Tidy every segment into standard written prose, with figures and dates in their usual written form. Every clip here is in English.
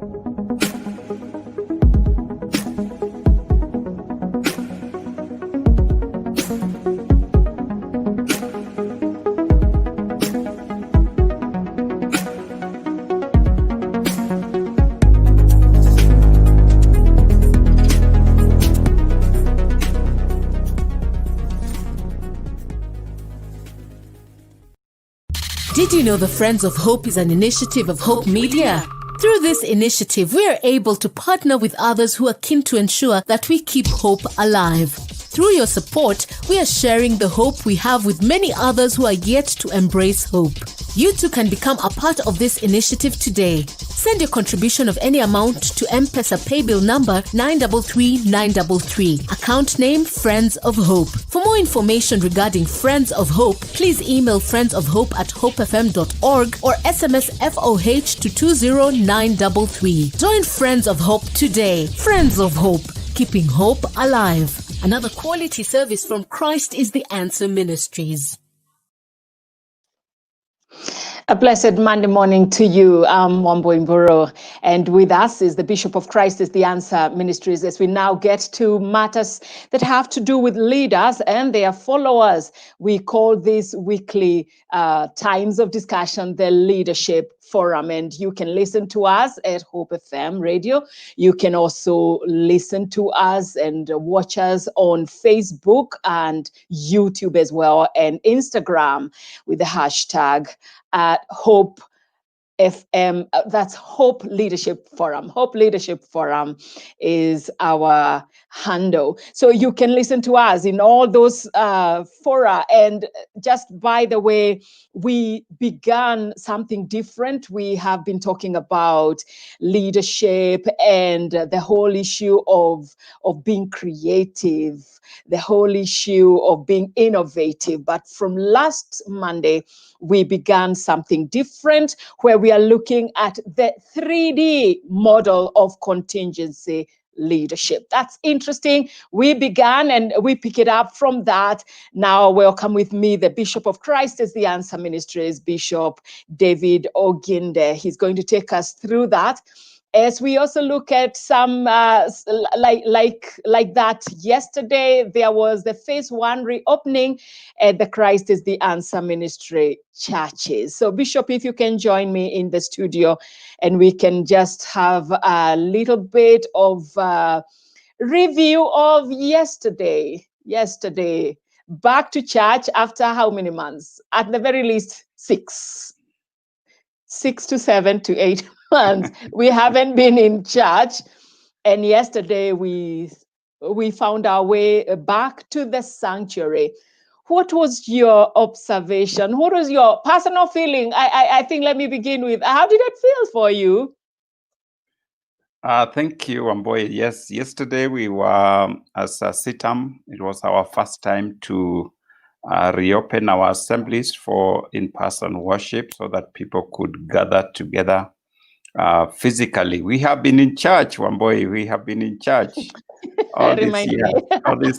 Did you know the Friends of Hope is an initiative of Hope Media? Through this initiative, we are able to partner with others who are keen to ensure that we keep hope alive. Through your support, we are sharing the hope we have with many others who are yet to embrace hope. You too can become a part of this initiative today. Send your contribution of any amount to M-Pesa paybill number 933933. Account name Friends of Hope. For more information regarding Friends of Hope, please email friendsofhope@hopefm.org or SMS FOH to 20933. Join Friends of Hope today. Friends of Hope, keeping hope alive. Another quality service from Christ is the Answer Ministries. A blessed Monday morning to you. I'm Wambui Mburu, and with us is the Bishop of Christ is the Answer Ministries, as we now get to matters that have to do with leaders and their followers. We call these weekly times of discussion the Leadership Forum, and you can listen to us at Hope FM Radio. You can also listen to us and watch us on Facebook and YouTube as well, and Instagram with the hashtag at Hope FM. That's Hope Leadership Forum. Hope Leadership Forum is our handle. So you can listen to us in all those fora. And just by the way, we began something different. We have been talking about leadership and the whole issue of being creative, the whole issue of being innovative. But from last Monday, we began something different where we are looking at the 3D model of contingency leadership. That's interesting. We began and we pick it up from that. Now welcome with me the Bishop of Christ is the Answer Ministries, Bishop David Oginde. He's going to take us through that. As we also look at some like that yesterday, there was the phase 1 reopening at the Christ is the Answer Ministry churches. So Bishop, if you can join me in the studio and we can just have a little bit of review of yesterday, back to church after how many months? At the very least 6 to 7 to 8 months. We haven't been in church, and yesterday we found our way back to the sanctuary. What was your observation? What was your personal feeling? I think let me begin with, how did it feel for you? Thank you, Wambui. Yes, yesterday we were as a CITAM. It was our first time to reopen our assemblies for in-person worship so that people could gather together physically. We have been in church, Wambui. We have been in church all this year. All this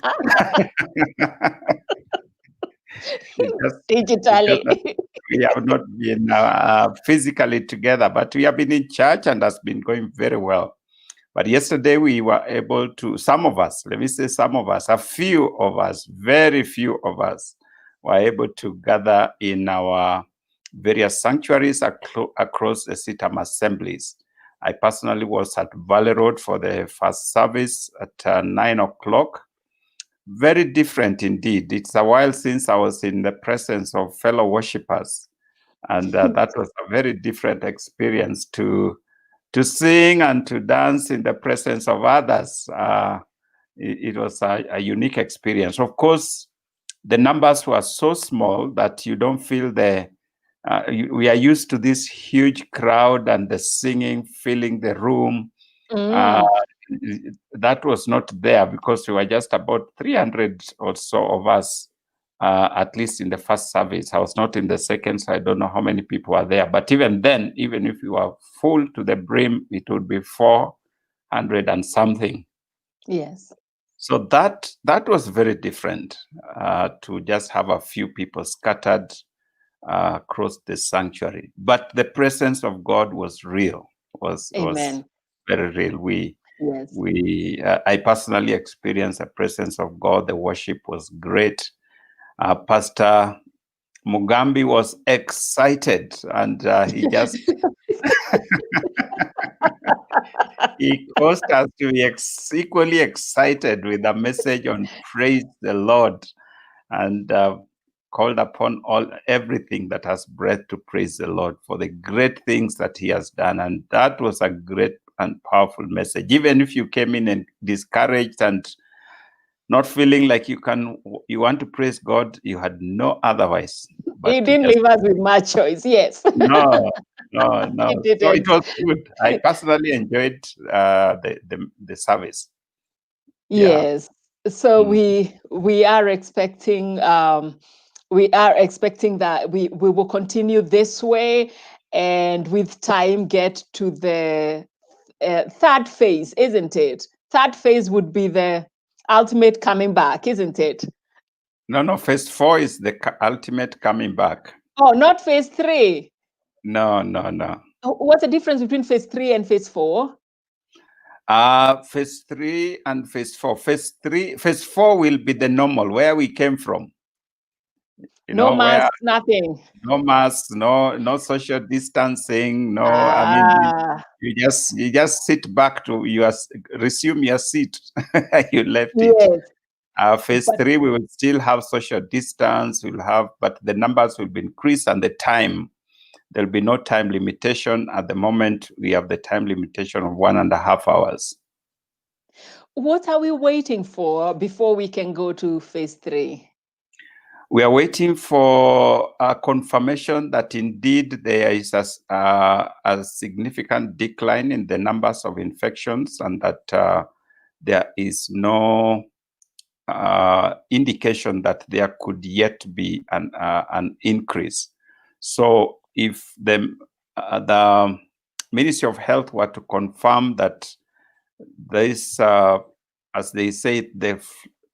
digitally. We have not been physically together, but we have been in church and has been going very well. But yesterday we were able to, some of us, let me say some of us, a few of us, very few of us were able to gather in our various sanctuaries across the CITAM assemblies. I personally was at Valley Road for the first service at 9 o'clock. Very different indeed. It's a while since I was in the presence of fellow worshippers. And that was a very different experience to sing and to dance in the presence of others. It was a unique experience. Of course, the numbers were so small that you don't feel we are used to this huge crowd and the singing, filling the room. That was not there because we were just about 300 or so of us, at least in the first service. I was not in the second, so I don't know how many people are there. But even then, even if you were full to the brim, it would be 400 and something. Yes. So that was very different to just have a few people scattered across the sanctuary. But the presence of God was real. Amen. very real. Yes. I personally experienced the presence of God. The worship was great. Pastor Mugambi was excited, and he just he caused us to be equally excited with the message on praise the Lord, and called upon everything that has breath to praise the Lord for the great things that he has done. And that was a great and powerful message. Even if you came in and discouraged and not feeling like you want to praise God, you had no otherwise. But he didn't leave us with much choice. Yes. No. He So didn't. it was good. I personally enjoyed the service. Yes. So Mm. we are expecting that we will continue this way, and with time get to the third phase, isn't it? Third phase would be the ultimate coming back, isn't it? No. Phase 4 is the ultimate coming back. Oh, not phase 3. No. What's the difference between phase 3 and phase 4? Phase 3 and phase 4. Phase 4 will be the normal, where we came from. No Where masks, nothing. no masks, no social distancing, no. I mean, you just sit back to resume your seat. You left it. Yes. Phase 3, we will still have social distance. But the numbers will be increased, and the time, there'll be no time limitation. At the moment, we have the time limitation of 1.5 hours. What are we waiting for before we can go to phase 3? We are waiting for a confirmation that indeed there is a significant decline in the numbers of infections, and that there is no indication that there could yet be an increase. So if the Ministry of Health were to confirm that this, as they say, the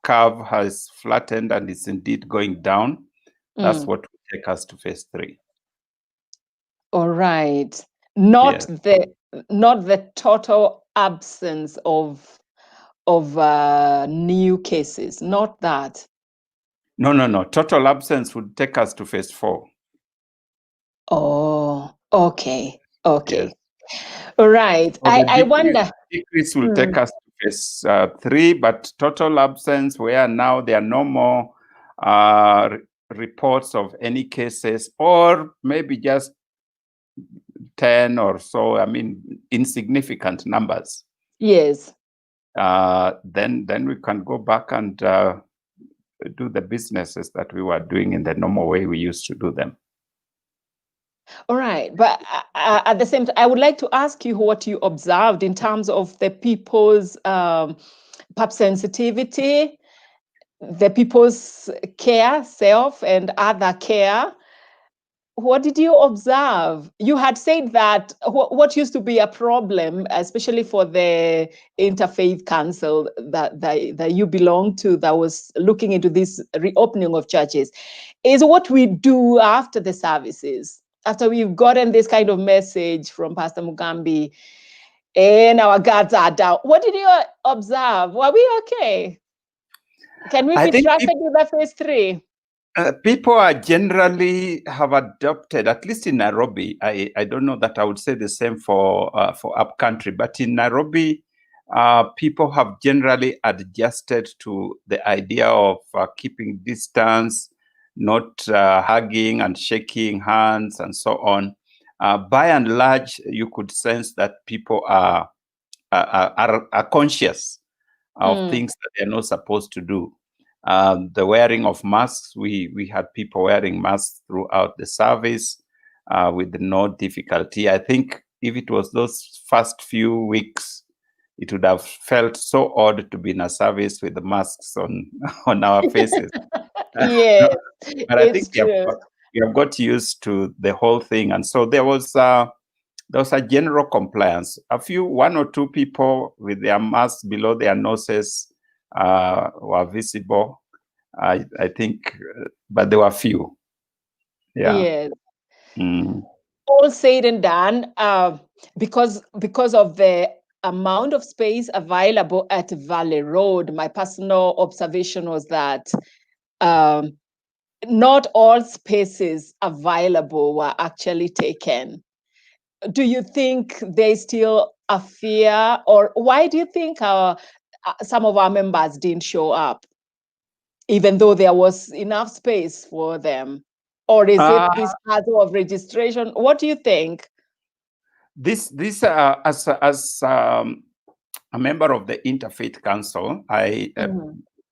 curve has flattened and is indeed going down, that's what will take us to phase 3. All right. Not the total absence of new cases, not that. No. Total absence would take us to phase 4. Oh, okay. Yes. All right. So I wonder. Decrease will take us to phase 3, but total absence, where now there are no more reports of any cases, or maybe just 10 or so, I mean, insignificant numbers. Yes. Then we can go back and do the businesses that we were doing in the normal way we used to do them. All right. But at the same time, I would like to ask you what you observed in terms of the people's PAP sensitivity, the people's care, self and other care. What did you observe? You had said that what used to be a problem, especially for the Interfaith Council that you belong to, that was looking into this reopening of churches, is what we do after the services, after we've gotten this kind of message from Pastor Mugambi, and our guards are down. What did you observe? Were we okay? Can we be trusted with the phase 3? People are generally have adopted, at least in Nairobi. I don't know that I would say the same for upcountry, but in Nairobi, people have generally adjusted to the idea of keeping distance, not hugging and shaking hands and so on. By and large, you could sense that people are conscious of things that they're not supposed to do. The wearing of masks, we had people wearing masks throughout the service with no difficulty. I think if it was those first few weeks, it would have felt so odd to be in a service with the masks on our faces. Yes, but I think we have got used to the whole thing, and so there was a general compliance. One or two people with their masks below their noses were visible, I think, but there were few. Yeah. Yes. All said and done, because of the amount of space available at Valley Road, my personal observation was that not all spaces available were actually taken. Do you think there's still a fear, or why do you think some of our members didn't show up, even though there was enough space for them? Or is it this hassle of registration? What do you think? This as a member of the Interfaith Council,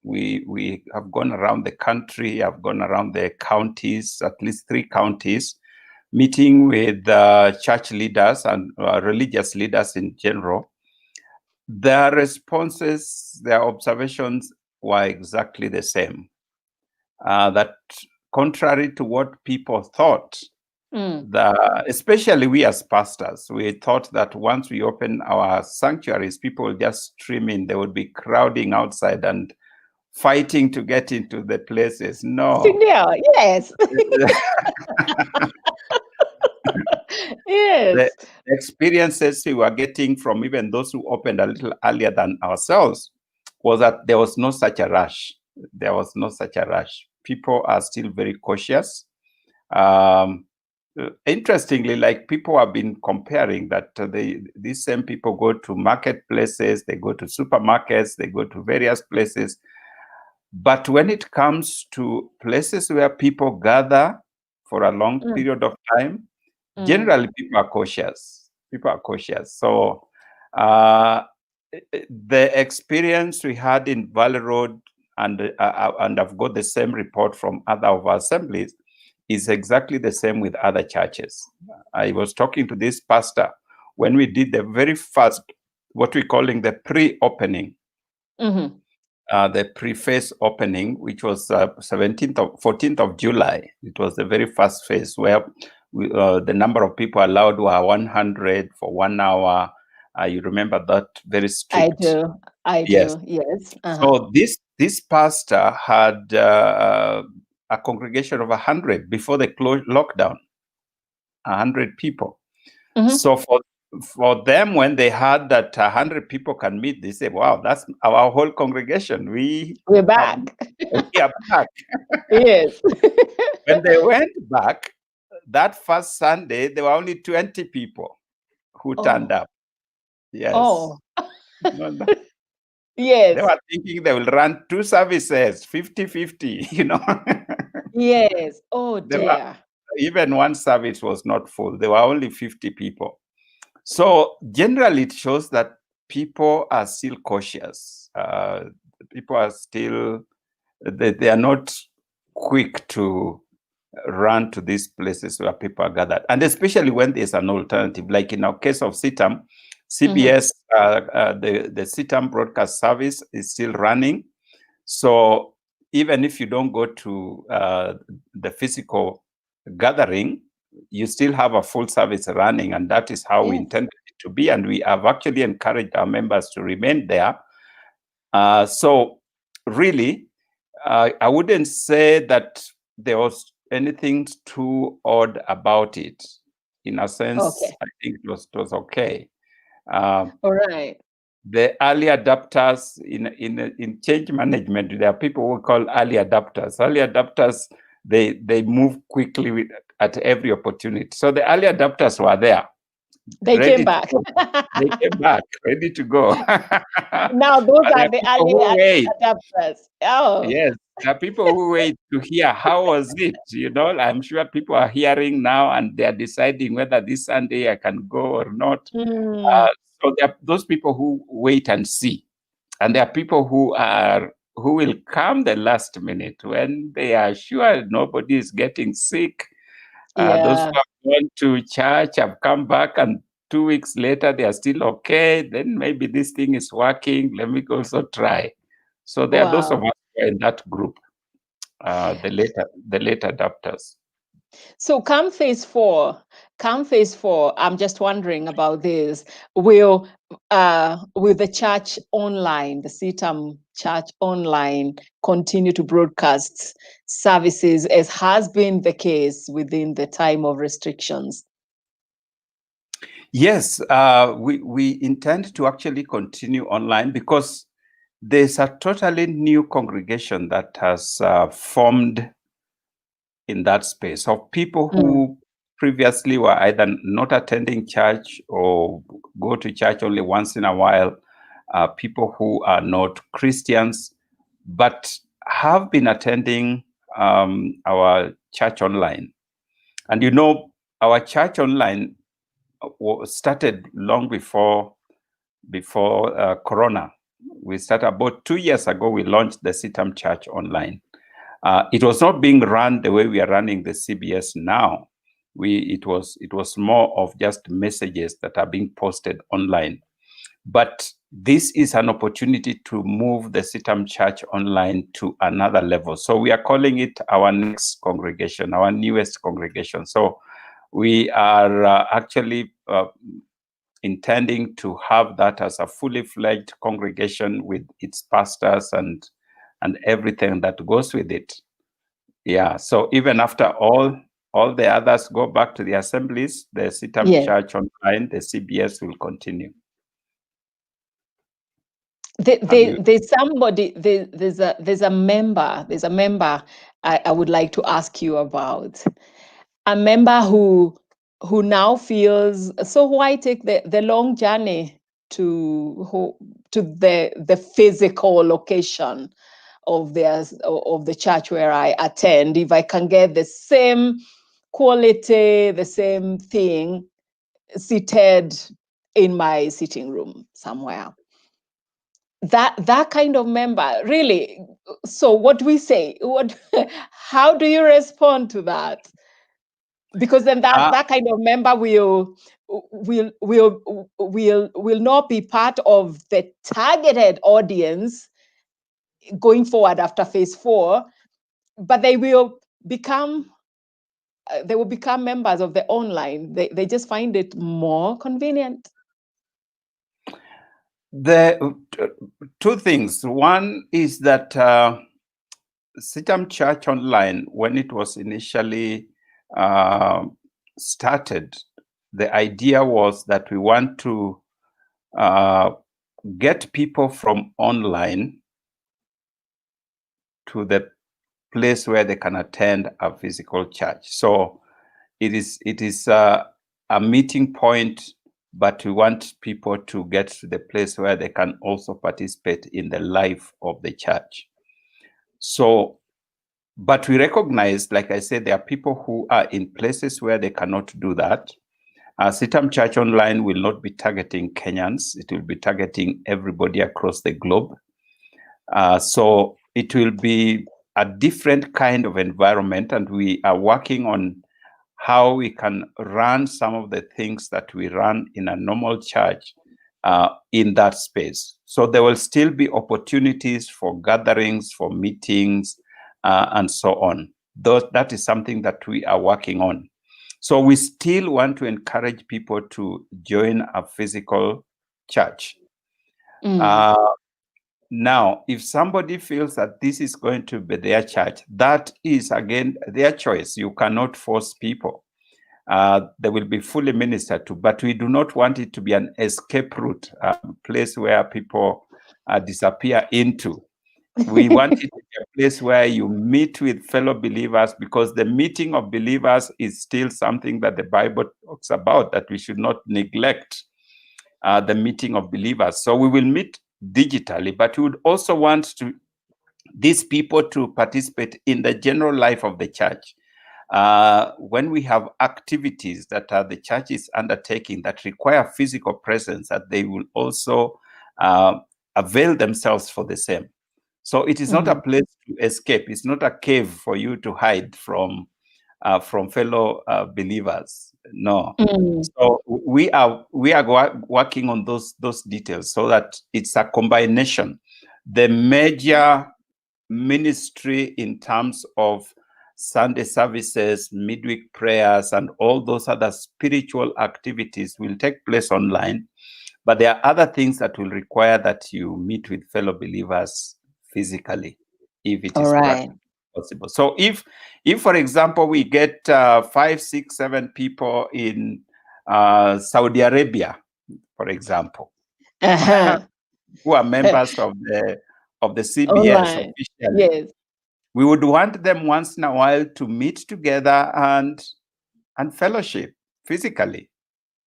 we have gone around the country. I've gone around the counties, at least 3 counties, meeting with church leaders and religious leaders in general. Their responses, their observations were exactly the same. That contrary to what people thought, especially we as pastors, we thought that once we open our sanctuaries, people will just stream in. They would be crowding outside and fighting to get into the places. No. Yes. Yes. The experiences we were getting from even those who opened a little earlier than ourselves was that there was no such a rush. There was no such a rush. People are still very cautious. Interestingly, like, people have been comparing that these same people go to marketplaces, they go to supermarkets, they go to various places. But when it comes to places where people gather for a long period of time, generally people are cautious. People are cautious. So the experience we had in Valley Road, and I've got the same report from other of our assemblies, is exactly the same with other churches. I was talking to this pastor when we did the very first, what we're calling the pre-opening, the pre-phase opening, which was 14th of July. It was the very first phase where the number of people allowed were 100 for 1 hour. You remember that? Very strict. I do, yes. So this pastor had a congregation of 100 before the lockdown, 100 people. So for them, when they heard that 100 people can meet, they said, wow, that's our whole congregation. We're back. We are back. Yes. When they went back, that first Sunday, there were only 20 people who turned up. Yes. Oh. Yes. They were thinking they will run 2 services, 50-50, you know. Yes. Oh, dear. Even one service was not full. There were only 50 people. So generally, it shows that people are still cautious. People are still, they are not quick to run to these places where people are gathered. And especially when there's an alternative, like in our case of CITAM, CBS, the CITAM broadcast service is still running. So even if you don't go to the physical gathering, you still have a full service running, and that is how we intended it to be. And we have actually encouraged our members to remain there. So really, I wouldn't say that there was anything too odd about it. In a sense, I think it was okay. All right. The early adapters in change management, there are people who call early adapters. Early adapters, they move quickly at every opportunity. So the early adapters were there. They came back. They came back, ready to go. Now those are the early adapters. Oh. Yes, there are people who wait to hear how was it. You know, I'm sure people are hearing now and they're deciding whether this Sunday I can go or not. So there are those people who wait and see, and there are people who will come the last minute when they are sure nobody is getting sick. Those who have gone to church have come back, and 2 weeks later they are still okay. Then maybe this thing is working. Let me also try. So there are those of us who are in that group, the late adopters. So come phase 4, I'm just wondering about this. Will the church online, the CITAM church online, continue to broadcast services as has been the case within the time of restrictions? Yes, we intend to actually continue online because there's a totally new congregation that has formed in that space of people who previously were either not attending church or go to church only once in a while, people who are not Christians, but have been attending our church online. And you know, our church online started long before Corona. We started about 2 years ago. We launched the CITAM Church online. It was not being run the way we are running the CBS now. It was more of just messages that are being posted online. But this is an opportunity to move the CITAM Church online to another level. So we are calling it our next congregation, our newest congregation. So we are actually intending to have that as a fully fledged congregation with its pastors and everything that goes with it. Yeah. So even after all the others go back to the assemblies, the CITAM Church online, the CBS will continue. There's a member I would like to ask you about. A member who now feels, so why take the long journey to the physical location of the church where I attend, if I can get the same quality, the same thing seated in my sitting room somewhere? That kind of member, really. So what do we say? How do you respond to that? Because then that kind of member will not be part of the targeted audience going forward after phase 4, but they will become members of the online. They just find it more convenient. The two things. One is that CITAM Church Online, when it was initially started, the idea was that we want to get people from online to the place where they can attend a physical church. So it is a meeting point, but we want people to get to the place where they can also participate in the life of the church. So, but we recognize, like I said, there are people who are in places where they cannot do that. CITAM Church Online will not be targeting Kenyans. It will be targeting everybody across the globe. So it will be a different kind of environment, and we are working on how we can run some of the things that we run in a normal church in that space. So there will still be opportunities for gatherings, for meetings, and so on. That is something that we are working on. So we still want to encourage people to join a physical church. Now, if somebody feels that this is going to be their church, that is, again, their choice. You cannot force people. They will be fully ministered to, but we do not want it to be an escape route, a place where people disappear into. We want it to be a place where you meet with fellow believers, because the meeting of believers is still something that the Bible talks about, that we should not neglect the meeting of believers. So we will meet digitally, but we would also want these people to participate in the general life of the church. When we have activities that the church is undertaking that require physical presence, that they will also avail themselves for the same. So it is not a place to escape. It's not a cave for you to hide from fellow believers. No. So we are working on those details so that it's a combination. The major ministry in terms of Sunday services, midweek prayers, and all those other spiritual activities will take place online. But there are other things that will require that you meet with fellow believers physically, if it is possible. So if for example, we get 5, 6, 7 people in Saudi Arabia, for example, Uh-huh. who are members of the CBS Online. officially. Yes. We would want them once in a while to meet together and fellowship physically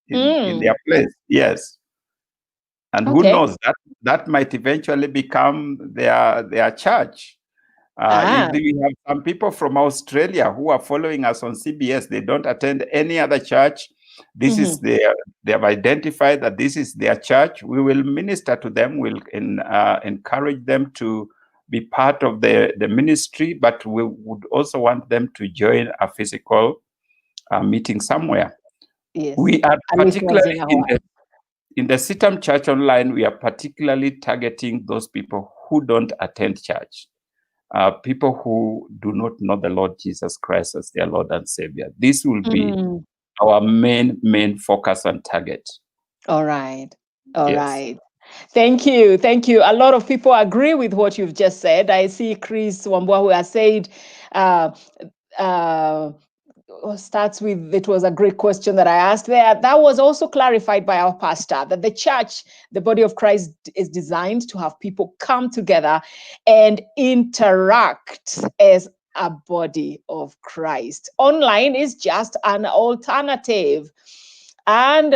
in their place. Yes. And who Okay. knows, that might eventually become their church. Ah. If you have some people from Australia who are following us on CBS, they don't attend any other church. This is they have identified that this is their church. We will minister to them. We'll encourage them to be part of the ministry, but we would also want them to join a physical meeting somewhere. Yes. We are At least once particularly in a while. in the Sitam Church Online, we are particularly targeting those people who don't attend church, people who do not know the Lord Jesus Christ as their Lord and Savior. This will be our main focus and target. All right. All Yes. right. Thank you. Thank you. A lot of people agree with what you've just said. I see Chris Wambua who has said, starts with, it was a great question that I asked there. That was also clarified by our pastor, that the church, the body of Christ, is designed to have people come together and interact as a body of Christ. Online is just an alternative. And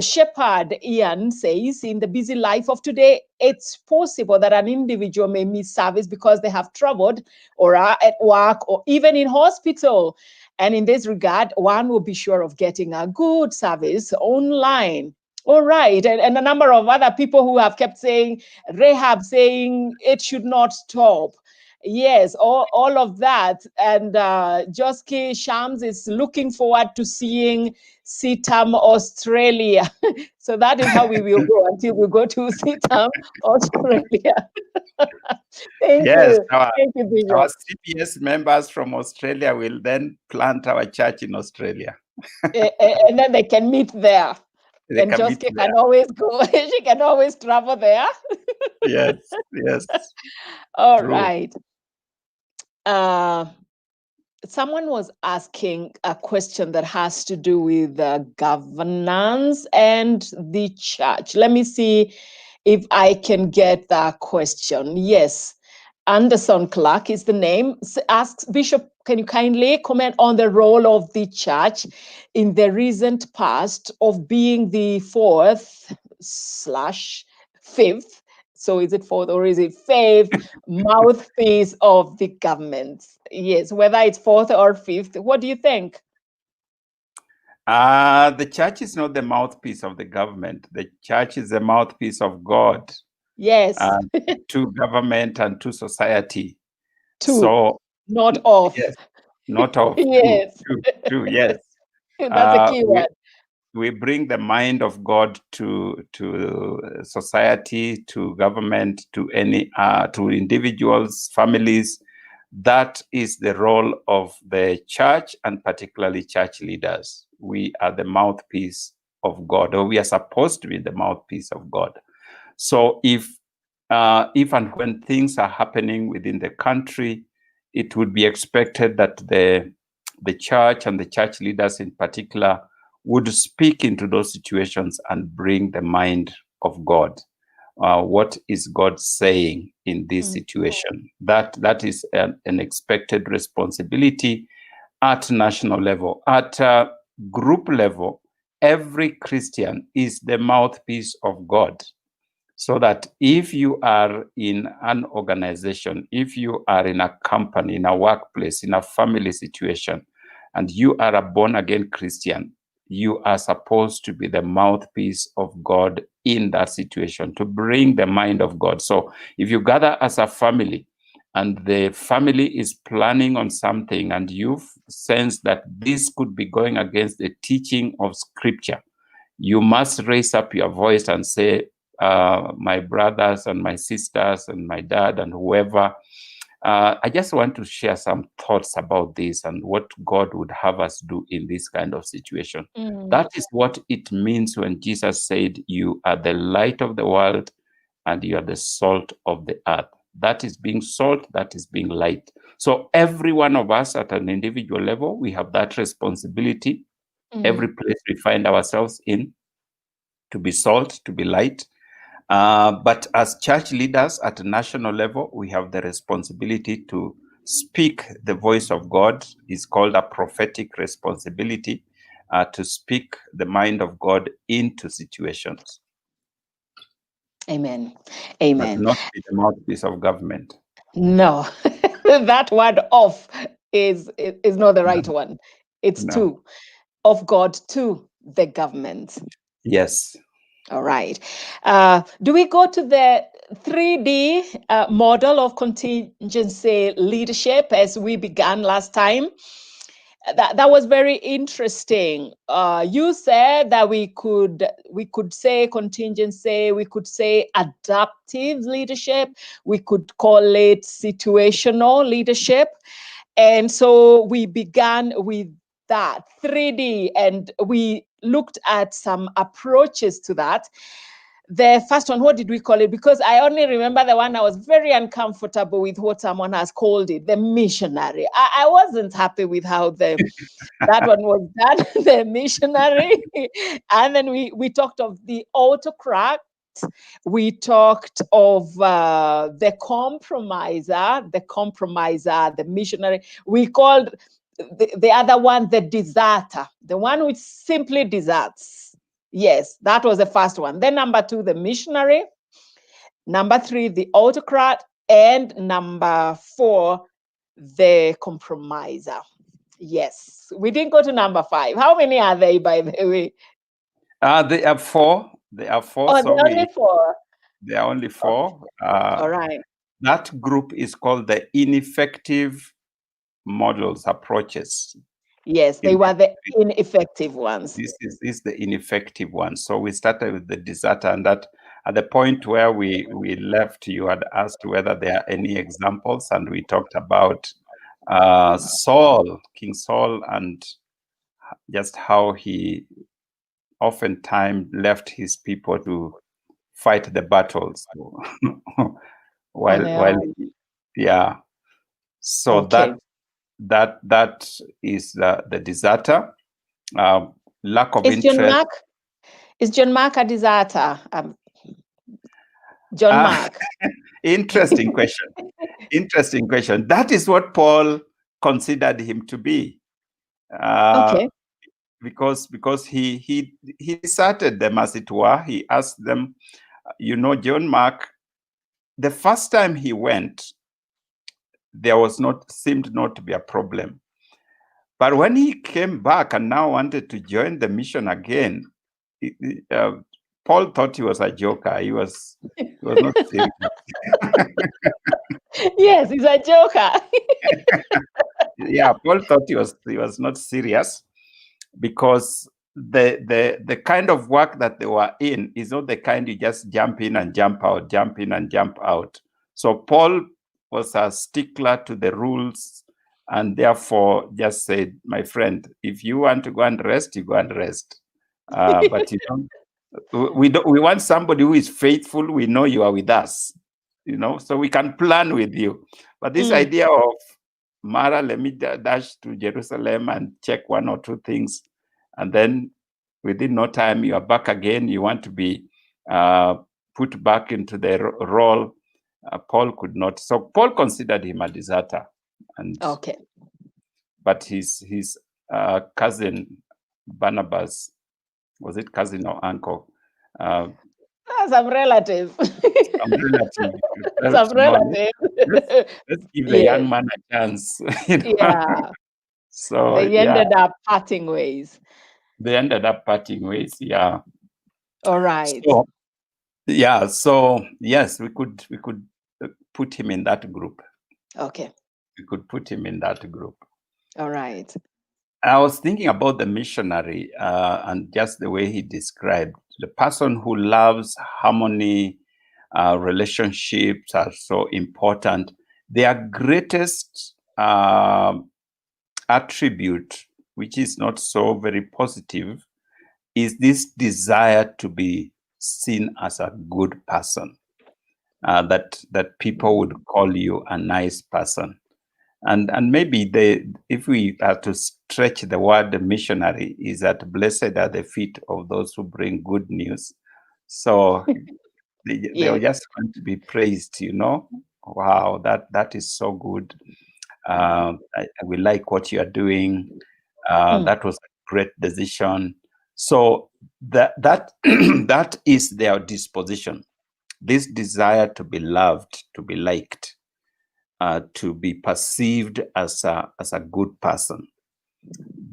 Shepherd Ian says, in the busy life of today, it's possible that an individual may miss service because they have traveled or are at work or even in hospital. And in this regard, one will be sure of getting a good service online. All right. And a number of other people who have kept saying, Rahab saying it should not stop. Yes, all of that. And Joski Shams is looking forward to seeing Sitam Australia. So that is how we will go until we go to Sitam Australia. Thank you. Thank you, Bishop. Our CBS members from Australia will then plant our church in Australia. And then they can meet there. And Joski can always go. She can always travel there. Yes, yes. All right. Someone was asking a question that has to do with governance and the church. Let me see if I can get that question. Yes, Anderson Clark is the name. Asks, Bishop, can you kindly comment on the role of the church in the recent past of being the fourth/fifth, so is it fourth or is it fifth mouthpiece of the government? Yes, whether it's fourth or fifth, what do you think? The church is not the mouthpiece of the government. The church is the mouthpiece of God. Yes. To government and to society. So not of. Yes, not of. Yes. Two, yes. That's a key word. We bring the mind of God to society, to government, to to individuals, families. That is the role of the church, and particularly church leaders. We are the mouthpiece of God, or we are supposed to be the mouthpiece of God. So if and when things are happening within the country, it would be expected that the church and the church leaders in particular would speak into those situations and bring the mind of God. What is God saying in this situation? That is an expected responsibility at national level. At group level, every Christian is the mouthpiece of God. So that if you are in an organization, if you are in a company, in a workplace, in a family situation, and you are a born-again Christian, you are supposed to be the mouthpiece of God in that situation, to bring the mind of God. So if you gather as a family, and the family is planning on something, and you sense that this could be going against the teaching of Scripture, you must raise up your voice and say, my brothers and my sisters and my dad and whoever, I just want to share some thoughts about this and what God would have us do in this kind of situation. That is what it means when Jesus said, you are the light of the world and you are the salt of the earth. That is being salt, that is being light. So every one of us at an individual level, we have that responsibility every place we find ourselves in, to be salt, to be light. But as church leaders at a national level, we have the responsibility to speak the voice of God. It's called a prophetic responsibility, to speak the mind of God into situations. Amen. Amen. But not be the mouthpiece of government. No, that word "of" is not the right one. It's to, of God to the government. Yes. All right. Do we go to the 3D model of contingency leadership as we began last time? That was very interesting. You said that we could say contingency, we could say adaptive leadership, we could call it situational leadership. And so we began with that 3D, and we looked at some approaches to that. The first one, what did we call it? Because I only remember the one I was very uncomfortable with what someone has called it, the missionary. I wasn't happy with how that one was done, the missionary. And then we talked of the autocrat. We talked of the compromiser, the missionary. We called the other one the deserter, the one which simply deserts. Yes, that was the first one. Then number 2, the missionary. Number 3, the autocrat. And number 4, the compromiser. Yes, we didn't go to number 5. How many are they, by the way? They are 4. They are 4. Oh, so only 4. They are only 4. All right. That group is called the ineffective models, approaches. Yes, they were the ineffective ones. This is the ineffective one. So we started with the deserter, and that at the point where we left, you had asked whether there are any examples, and we talked about Saul, King Saul, and just how he oftentimes left his people to fight the battles while yeah. So okay. that is the deserter. Lack of interest. Is John Mark a deserter? John Mark. Interesting question. Interesting question. That is what Paul considered him to be. Okay. Because he deserted them, as it were. He asked them, John Mark, the first time he went, there seemed not to be a problem. But when he came back and now wanted to join the mission again, Paul thought he was a joker. He was not serious. Yes, he's a joker. Yeah, Paul thought he was not serious, because the kind of work that they were in is not the kind you just jump in and jump out, jump in and jump out. So Paul was a stickler to the rules, and therefore just said, my friend, if you want to go and rest, you go and rest. But we want somebody who is faithful. We know you are with us, so we can plan with you. But this idea of, Mara, let me dash to Jerusalem and check 1 or 2 things, and then within no time you are back again. You want to be put back into the role. Paul could not. So Paul considered him a deserter. And okay. But his cousin Barnabas, was it cousin or uncle? Some relative. Some relative. Some relative. Let's give the young man a chance. Yeah. So they ended up parting ways. They ended up parting ways. Yeah. All right. So yes, we could put him in that group. Okay. We could put him in that group. All right. I was thinking about the missionary and just the way he described the person who loves harmony. Relationships are so important. Their greatest attribute, which is not so very positive, is this desire to be seen as a good person, that people would call you a nice person. And maybe if we are to stretch the word missionary, is that blessed are the feet of those who bring good news. So they'll just want to be praised, Wow, that is so good. We like what you are doing. That was a great decision. So that that is their disposition. This desire to be loved, to be liked, to be perceived as a good person.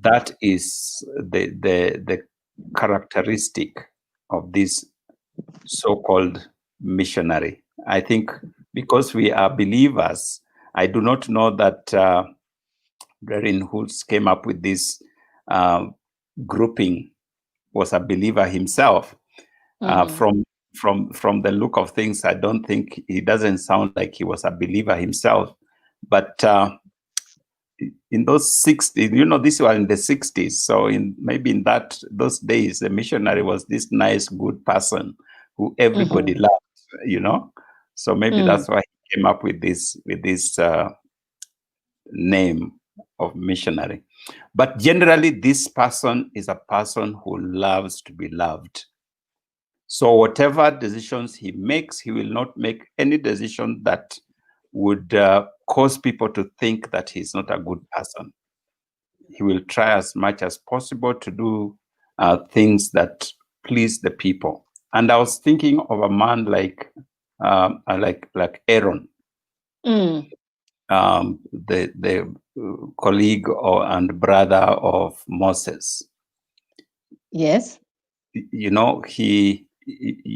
That is the characteristic of this so-called missionary. I think because we are believers, I do not know that Reverend Hulse came up with this grouping, was a believer himself. From the look of things, I don't think he doesn't sound like he was a believer himself. But in those 60s, this was in the 60s. So maybe in those days, the missionary was this nice, good person who everybody loved, So maybe that's why he came up with this name of missionary. But generally, this person is a person who loves to be loved. So whatever decisions he makes, he will not make any decision that would cause people to think that he's not a good person. He will try as much as possible to do things that please the people. And I was thinking of a man like Aaron, the colleague and brother of Moses. Yes. You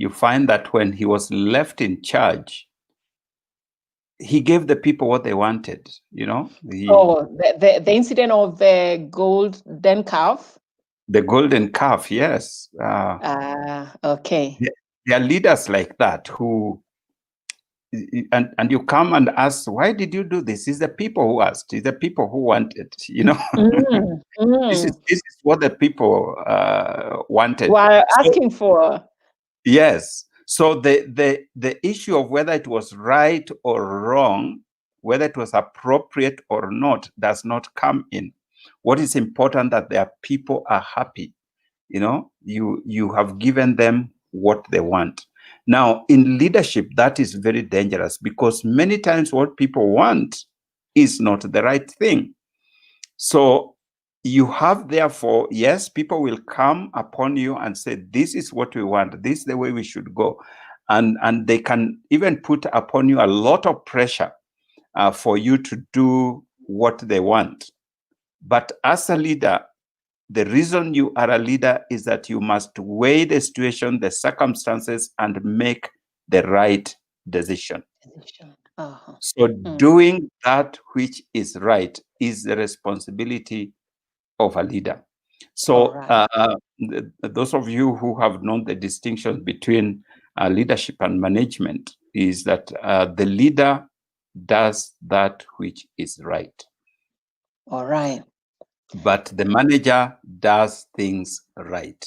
find that when he was left in charge, he gave the people what they wanted, the incident of the golden calf? The golden calf, yes. Okay. There are leaders like that who, and you come and ask, why did you do this? It's the people who asked. It's the people who wanted, This is what the people wanted. Were asking for. Yes. So the issue of whether it was right or wrong, whether it was appropriate or not, does not come in. What is important that their people are happy. You have given them what they want. Now, in leadership, that is very dangerous because many times what people want is not the right thing. So you have, therefore, yes, people will come upon you and say, this is what we want. This is the way we should go. And they can even put upon you a lot of pressure for you to do what they want. But as a leader, the reason you are a leader is that you must weigh the situation, the circumstances, and make the right decision. So doing that which is right is the responsibility of a leader. So those of you who have known the distinction between leadership and management is that the leader does that which is right. All right. But the manager does things right.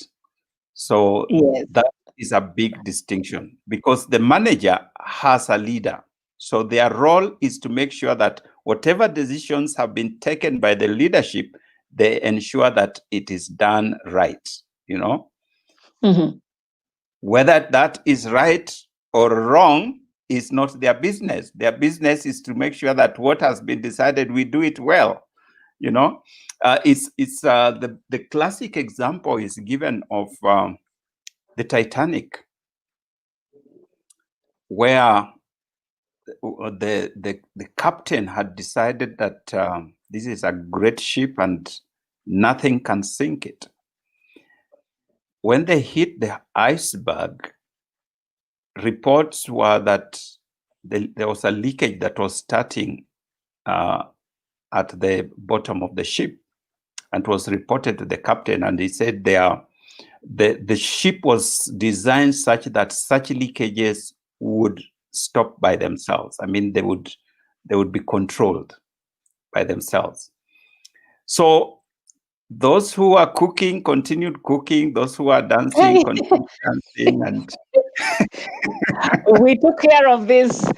So that is a big distinction because the manager has a leader. So their role is to make sure that whatever decisions have been taken by the leadership, they ensure that it is done right, Whether that is right or wrong is not their business. Their business is to make sure that what has been decided, we do it well. The classic example is given of the Titanic, where the captain had decided that this is a great ship and nothing can sink it. When they hit the iceberg, reports were that there was a leakage that was starting at the bottom of the ship, and was reported to the captain, and he said the ship was designed such that such leakages would stop by themselves. I mean, they would be controlled by themselves. So those who are cooking continued cooking, those who are dancing continued dancing, and we took care of this.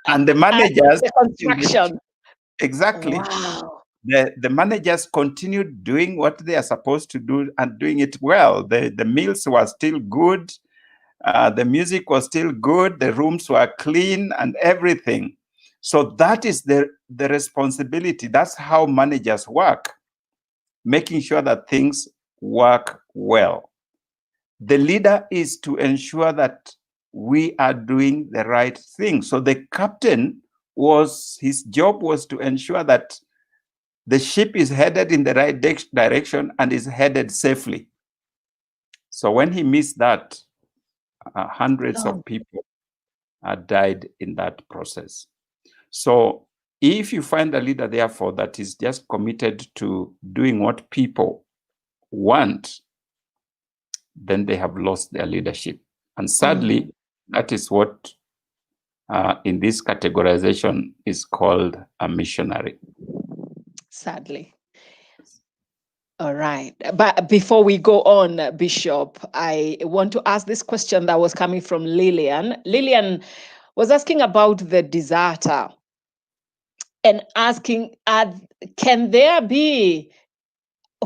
And the managers, the construction. Exactly. Wow. The managers continued doing what they are supposed to do and doing it well. The meals were still good. The music was still good. The rooms were clean and everything. So that is the responsibility. That's how managers work, making sure that things work well. The leader is to ensure that we are doing the right thing. So the captain his job was to ensure that the ship is headed in the right direction and is headed safely. So when he missed that, hundreds of people died in that process. So if you find a leader, therefore, that is just committed to doing what people want, then they have lost their leadership. And sadly, that is what in this categorization is called a missionary. Sadly. All right. But before we go on, Bishop, I want to ask this question that was coming from Lillian. Lillian was asking about the deserter and asking, can there be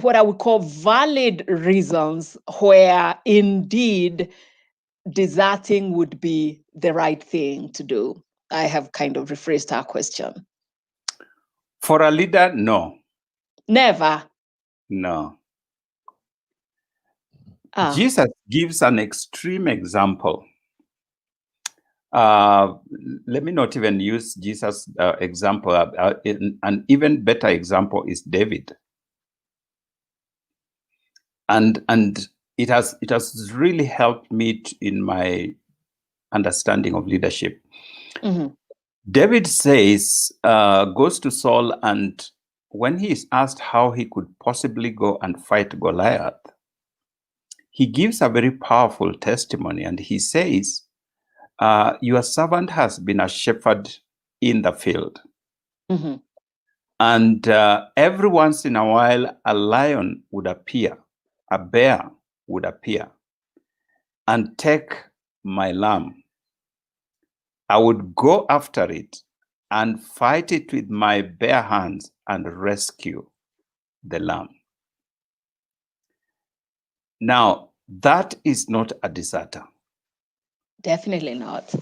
what I would call valid reasons where indeed deserting would be the right thing to do? I have kind of rephrased our question. For a leader, no. Never. No. Jesus gives an extreme example. Let me not even use Jesus' example. An even better example is David. And it has really helped me in my understanding of leadership. David says, goes to Saul, and when he is asked how he could possibly go and fight Goliath, he gives a very powerful testimony, and he says, your servant has been a shepherd in the field. And every once in a while, a lion would appear, a bear would appear and take my lamb. I would go after it and fight it with my bare hands and rescue the lamb. Now, that is not a deserter. Definitely not.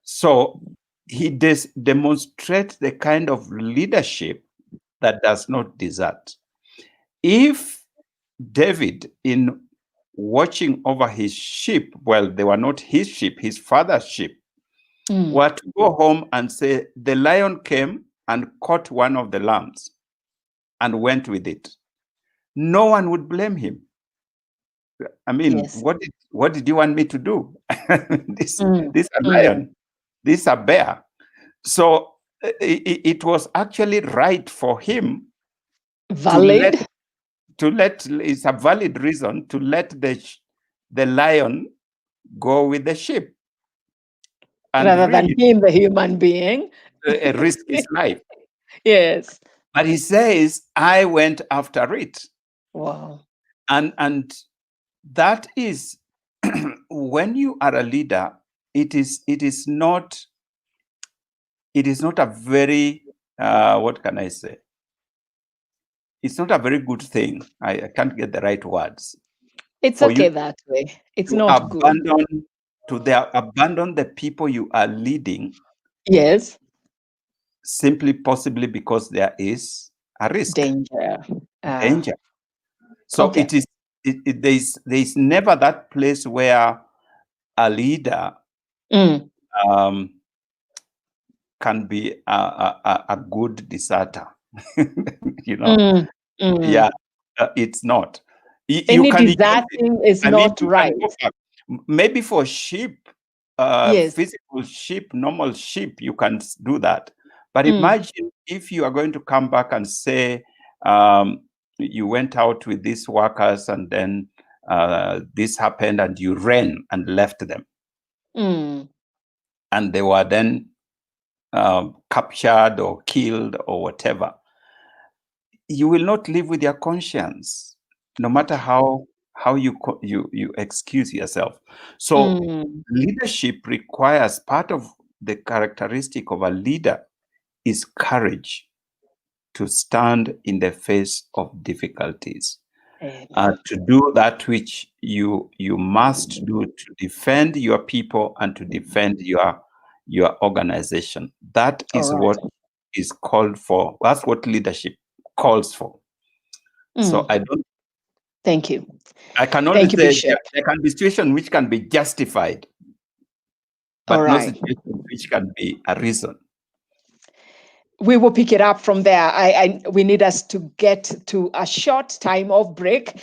So he demonstrates the kind of leadership that does not desert. If David, in watching over his sheep, well, they were not his sheep, his father's sheep, were to go home and say, the lion came and caught one of the lambs and went with it, no one would blame him. I mean, yes. What did you want me to do? this a lion, this a bear. So it was actually right for him valid to let it's a valid reason to let the lion go with the sheep, and rather than him, the human being, risk his life. Yes, but he says, I went after it. Wow. And that is when you are a leader, it is not a very what can I say? It's not a very good thing. I can't get the right words. It's okay that way. It's not good. Abandon the people you are leading. Yes. Simply, possibly because there is a risk. Danger. So okay. There is never that place where a leader can be a good deserter. Yeah, it's not. Any deserting is not right. Maybe for sheep, yes. physical sheep, normal sheep, you can do that. But imagine if you are going to come back and say, you went out with these workers and then this happened and you ran and left them. And they were then captured or killed or whatever. You will not live with your conscience, no matter how you excuse yourself. So leadership requires, part of the characteristic of a leader is courage. to stand in the face of difficulties, Amen. to do that which you must do to defend your people and to defend your organization. That is All right. what is called for. That's what leadership calls for. So Thank you. I can only Thank you, say Bishop. there can be situations which can be justified, but All no right. situations which can be a reason. We will pick it up from there. We need us to get to a short time of break.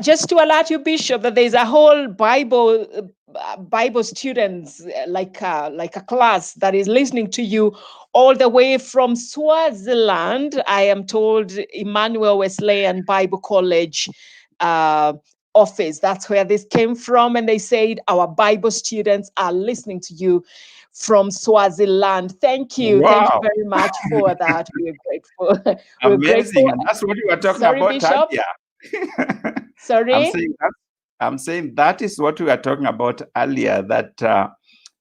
Just to alert you, Bishop, that there's a whole Bible students, like a class that is listening to you all the way from Swaziland. I am told Emmanuel Wesleyan Bible College office. That's where this came from. And they said our Bible students are listening to you from Swaziland. Thank you. Wow. Thank you very much for that. We're grateful. We're Amazing. grateful. That's what we were talking Sorry, about Bishop. earlier. Sorry? I'm saying that is what we were talking about earlier, that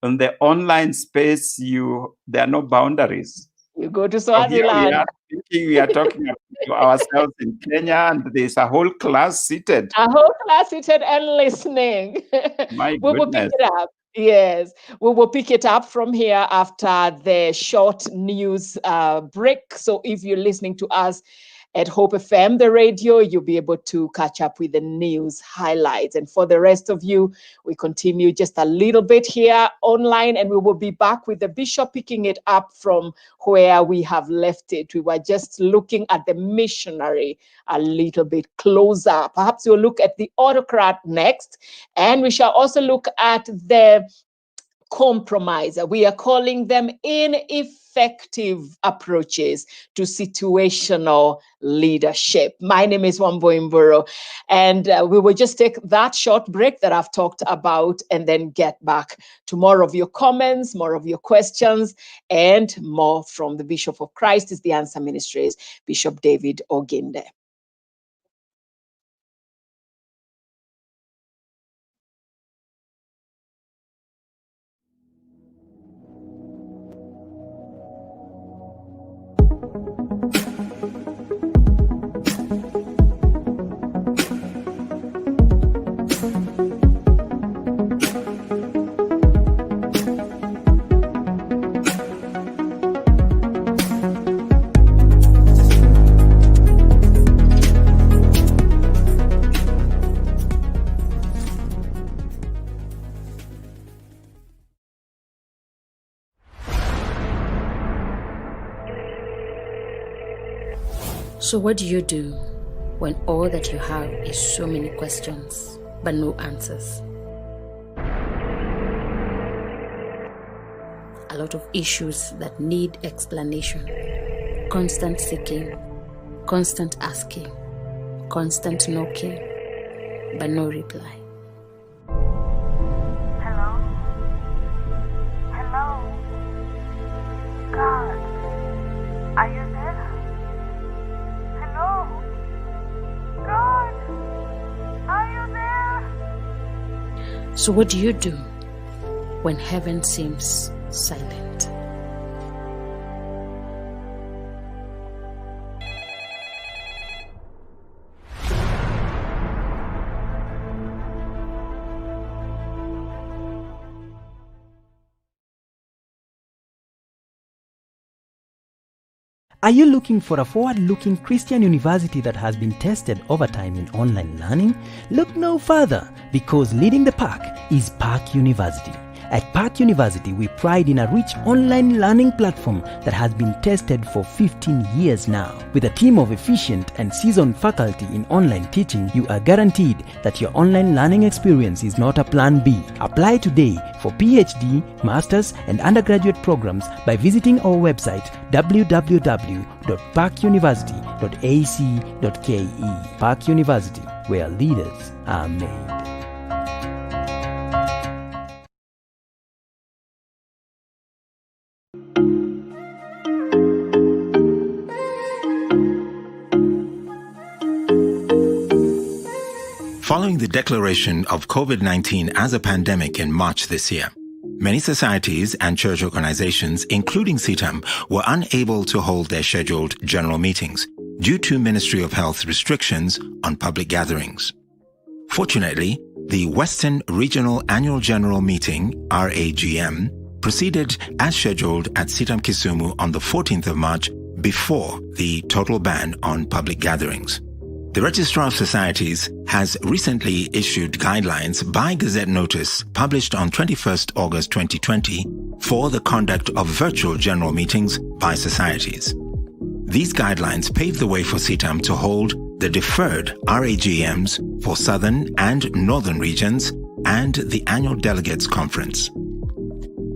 in the online space, there are no boundaries. You go to So here Swaziland. we are talking to ourselves in Kenya, and there's a whole class seated. A whole class seated and listening. My We will pick it up. Yes, we will pick it up from here after the short news break. So if you're listening to us at Hope FM, the radio, you'll be able to catch up with the news highlights. And for the rest of you, we continue just a little bit here online, and we will be back with the Bishop picking it up from where we have left it. We were just looking at the missionary a little bit closer. Perhaps we'll look at the autocrat next, and we shall also look at the compromise. We are calling them ineffective approaches to situational leadership. My name is Wambui Mburu, and we will just take that short break that I've talked about and then get back to more of your comments, more of your questions, and more from the Bishop of Christ is the Answer Ministries, Bishop David Oginde. So what do you do when all that you have is so many questions, but no answers? A lot of issues that need explanation, constant seeking, constant asking, constant knocking, but no reply. Hello? Hello? God, are you there? Hello? God, are you there? So what do you do when heaven seems silent? Are you looking for a forward-looking Christian university that has been tested over time in online learning? Look no further, because leading the pack is Park University. At Park University, we pride in a rich online learning platform that has been tested for 15 years now. With a team of efficient and seasoned faculty in online teaching, you are guaranteed that your online learning experience is not a plan B. Apply today for PhD, Master's, and undergraduate programs by visiting our website www.parkuniversity.ac.ke. Park University, where leaders are made. Following the declaration of COVID-19 as a pandemic in March this year, Many societies and church organizations, including CITAM, were unable to hold their scheduled general meetings due to Ministry of Health restrictions on public gatherings. Fortunately, the Western Regional Annual General Meeting, RAGM, proceeded as scheduled at CITAM Kisumu on the 14th of March before the total ban on public gatherings. The Registrar of Societies has recently issued guidelines by Gazette Notice published on 21st August 2020 for the conduct of virtual general meetings by societies. These guidelines pave the way for CITAM to hold the deferred RAGMs for Southern and Northern regions and the Annual Delegates Conference.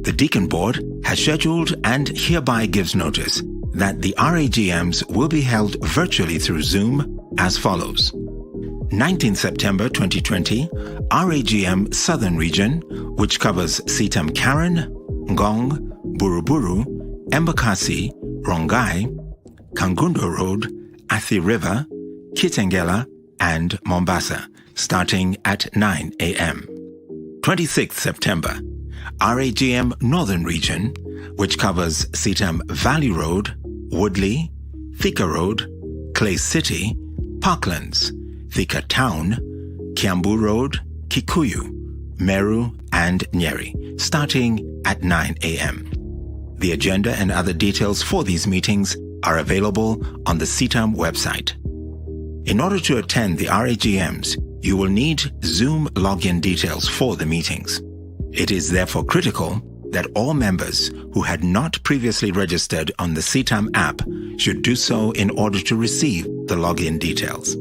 The Deacon Board has scheduled and hereby gives notice that the RAGMs will be held virtually through Zoom as follows. 19th September 2020, RAGM Southern Region, which covers CITAM Karen, Ngong, Buruburu, Embakasi, Rongai, Kangundo Road, Athi River, Kitengela, and Mombasa, starting at 9 a.m. 26th September, RAGM Northern Region, which covers CITAM Valley Road, Woodley, Thika Road, Clay City, Parklands, Thika Town, Kiambu Road, Kikuyu, Meru, and Nyeri, starting at 9 a.m. The agenda and other details for these meetings are available on the CITAM website. In order to attend the RAGMs, you will need Zoom login details for the meetings. It is therefore critical that all members who had not previously registered on the CITAM app should do so in order to receive the login details.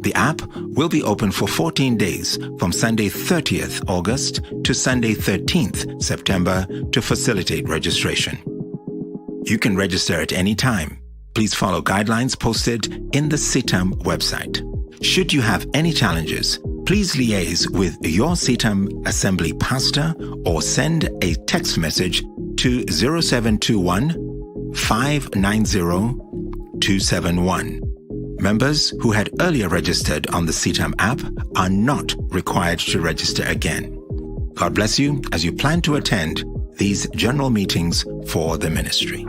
The app will be open for 14 days from Sunday 30th August to Sunday 13th September to facilitate registration. You can register at any time. Please follow guidelines posted in the CITAM website. Should you have any challenges, please liaise with your CITAM Assembly pastor or send a text message to 0721 590 271. Members who had earlier registered on the CITAM app are not required to register again. God bless you as you plan to attend these general meetings for the ministry.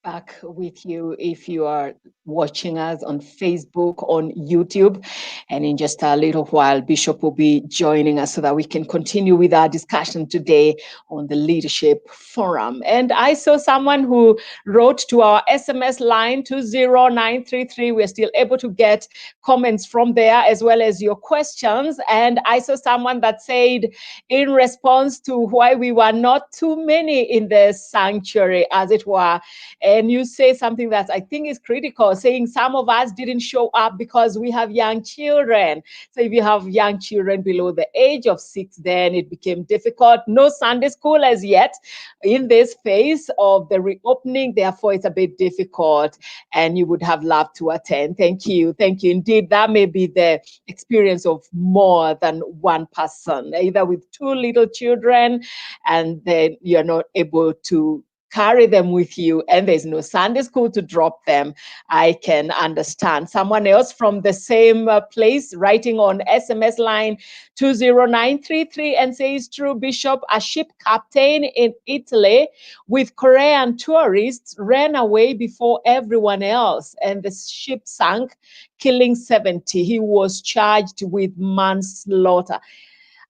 Back with you if you are watching us on Facebook, on YouTube. And in just a little while, Bishop will be joining us so that we can continue with our discussion today on the Leadership Forum. And I saw someone who wrote to our SMS line 20933. We're still able to get comments from there as well as your questions. And I saw someone that said, in response to why we were not too many in the sanctuary, as it were, and you say something that I think is critical, saying some of us didn't show up because we have young children. So if you have young children below the age of 6, then it became difficult. No Sunday school as yet in this phase of the reopening. Therefore, it's a bit difficult and you would have loved to attend. Thank you. Thank you. Indeed, that may be the experience of more than one person, either with 2 little children and then you're not able to carry them with you, and there's no Sunday school to drop them, I can understand. Someone else from the same place writing on SMS line 20933 and says, true, Bishop, a ship captain in Italy with Korean tourists ran away before everyone else, and the ship sank, killing 70. He was charged with manslaughter.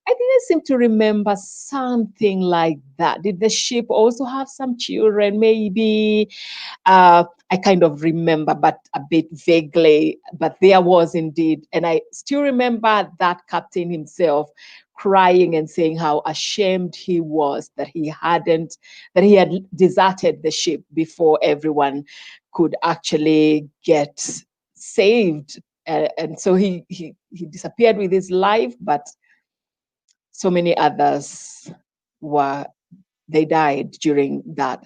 I think I seem to remember something like that. Did the ship also have some children? Maybe I kind of remember, but a bit vaguely. But there was indeed, and I still remember that captain himself crying and saying how ashamed he was that he had deserted the ship before everyone could actually get saved. And so he disappeared with his life, but so many others they died during that.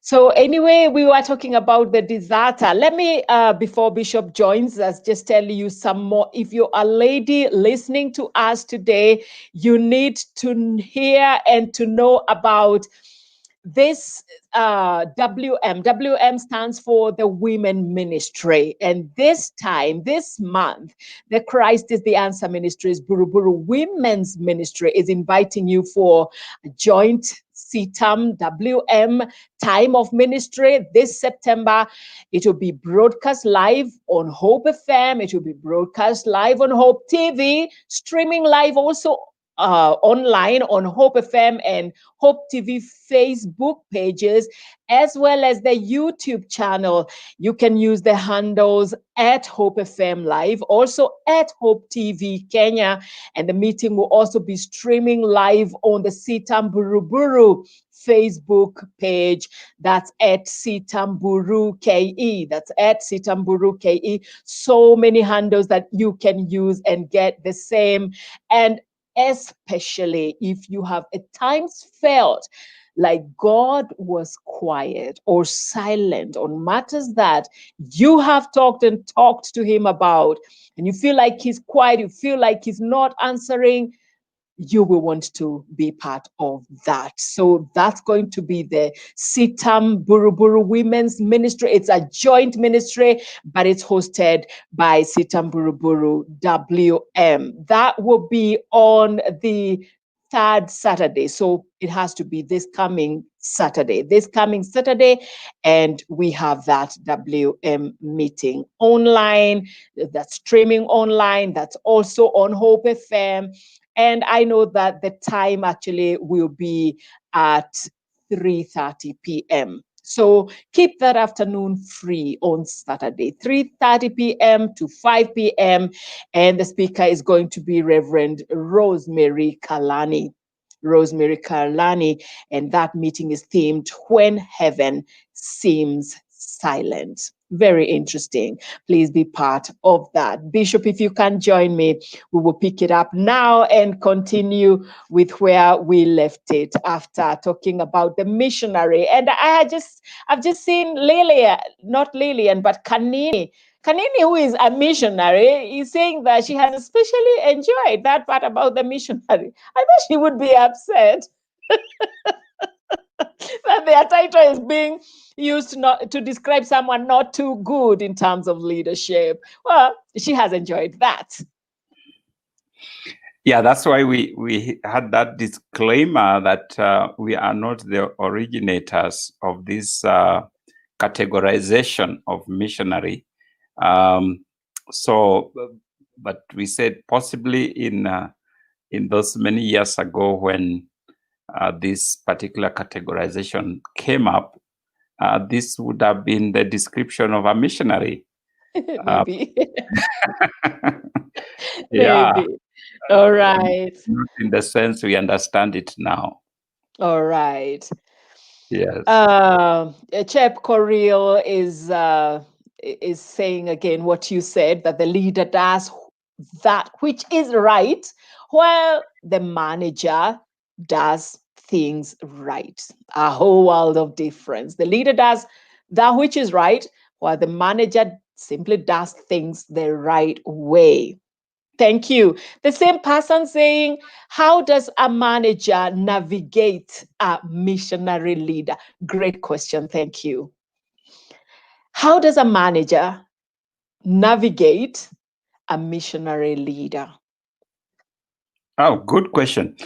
So anyway, we were talking about the deserter. Let me, before Bishop joins us, just tell you some more. If you're a lady listening to us today, you need to hear and to know about this WM. WM stands for the Women Ministry. And this month, the Christ is the Answer Ministries Mburu Mburu Women's Ministry is inviting you for a joint CITAM WM time of ministry this September. It will be broadcast live on Hope FM. It will be broadcast live on Hope TV, streaming live also online on Hope FM and Hope TV Facebook pages, as well as the YouTube channel. You can use the handles at Hope FM Live, also at Hope TV Kenya, and the meeting will also be streaming live on the CITAM Mburu Mburu Facebook page. That's at CITAM Mburu KE. That's at CITAM Mburu KE. So many handles that you can use and get the same. And especially if you have at times felt like God was quiet or silent on matters that you have talked to him about, and you feel like he's quiet, you feel like he's not answering, you will want to be part of that. So that's going to be the CITAM Mburu Mburu Women's Ministry. It's a joint ministry, but it's hosted by CITAM Mburu Mburu WM. That will be on the third Saturday. So it has to be this coming Saturday, and we have that WM meeting online, that's streaming online, that's also on Hope FM. And I know that the time actually will be at 3:30 p.m. So keep that afternoon free on Saturday, 3:30 p.m. to 5 p.m. And the speaker is going to be Reverend Rosemary Kalani. And that meeting is themed When Heaven Seems Silent. Very interesting. Please be part of that. Bishop, if you can join me, we will pick it up now and continue with where we left it after talking about the missionary. And I've just seen Lillian, not Lillian, but Kanini, who is a missionary, is saying that she has especially enjoyed that part about the missionary. I thought she would be upset that their title is being used not to describe someone not too good in terms of leadership. Well, she has enjoyed that. Yeah, that's why we had that disclaimer that we are not the originators of this categorization of missionary. But we said possibly in those many years ago when this particular categorization came up, this would have been the description of a missionary. Maybe. Yeah. Maybe. All right. Not in the sense we understand it now. All right. Yes. Chep Correal is saying again what you said, that the leader does that which is right, while the manager does things right. A whole world of difference. The leader does that which is right, while the manager simply does things the right way. Thank you. The same person saying, how does a manager navigate a missionary leader? Great question. Thank you. How does a manager navigate a missionary leader? Oh, good question.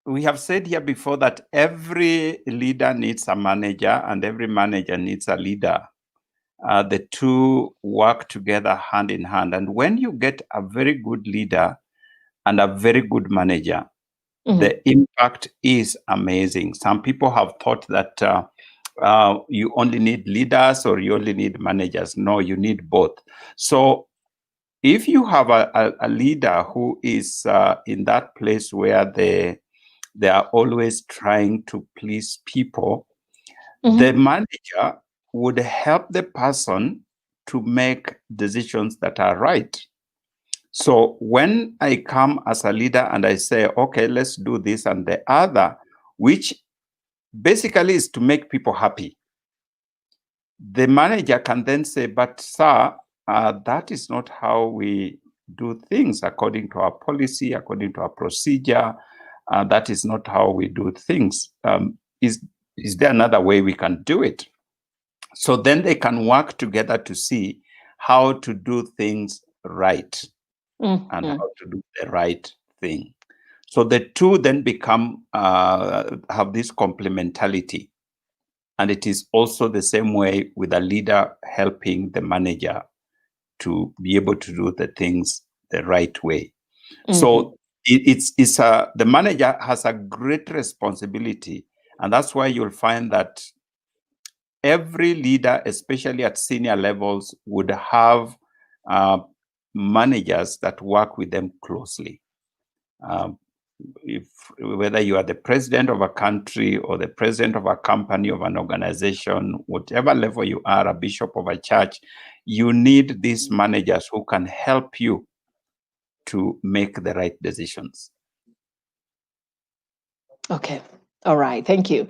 We have said here before that every leader needs a manager and every manager needs a leader. The two work together hand in hand. And when you get a very good leader and a very good manager, the impact is amazing. Some people have thought that you only need leaders or you only need managers. No, you need both. So if you have a leader who is in that place where they are always trying to please people, the manager would help the person to make decisions that are right. So when I come as a leader and I say, okay, let's do this and the other, which basically is to make people happy, the manager can then say, but sir, that is not how we do things according to our policy, according to our procedure. That is not how we do things. Is there another way we can do it? So then they can work together to see how to do things right and how to do the right thing. So the two then become, have this complementarity. And it is also the same way with a leader helping the manager to be able to do the things the right way. So the manager has a great responsibility. And that's why you'll find that every leader, especially at senior levels, would have managers that work with them closely. Whether you are the president of a country or the president of a company, of an organization, whatever level you are, a bishop of a church, you need these managers who can help you to make the right decisions. Okay. All right. Thank you.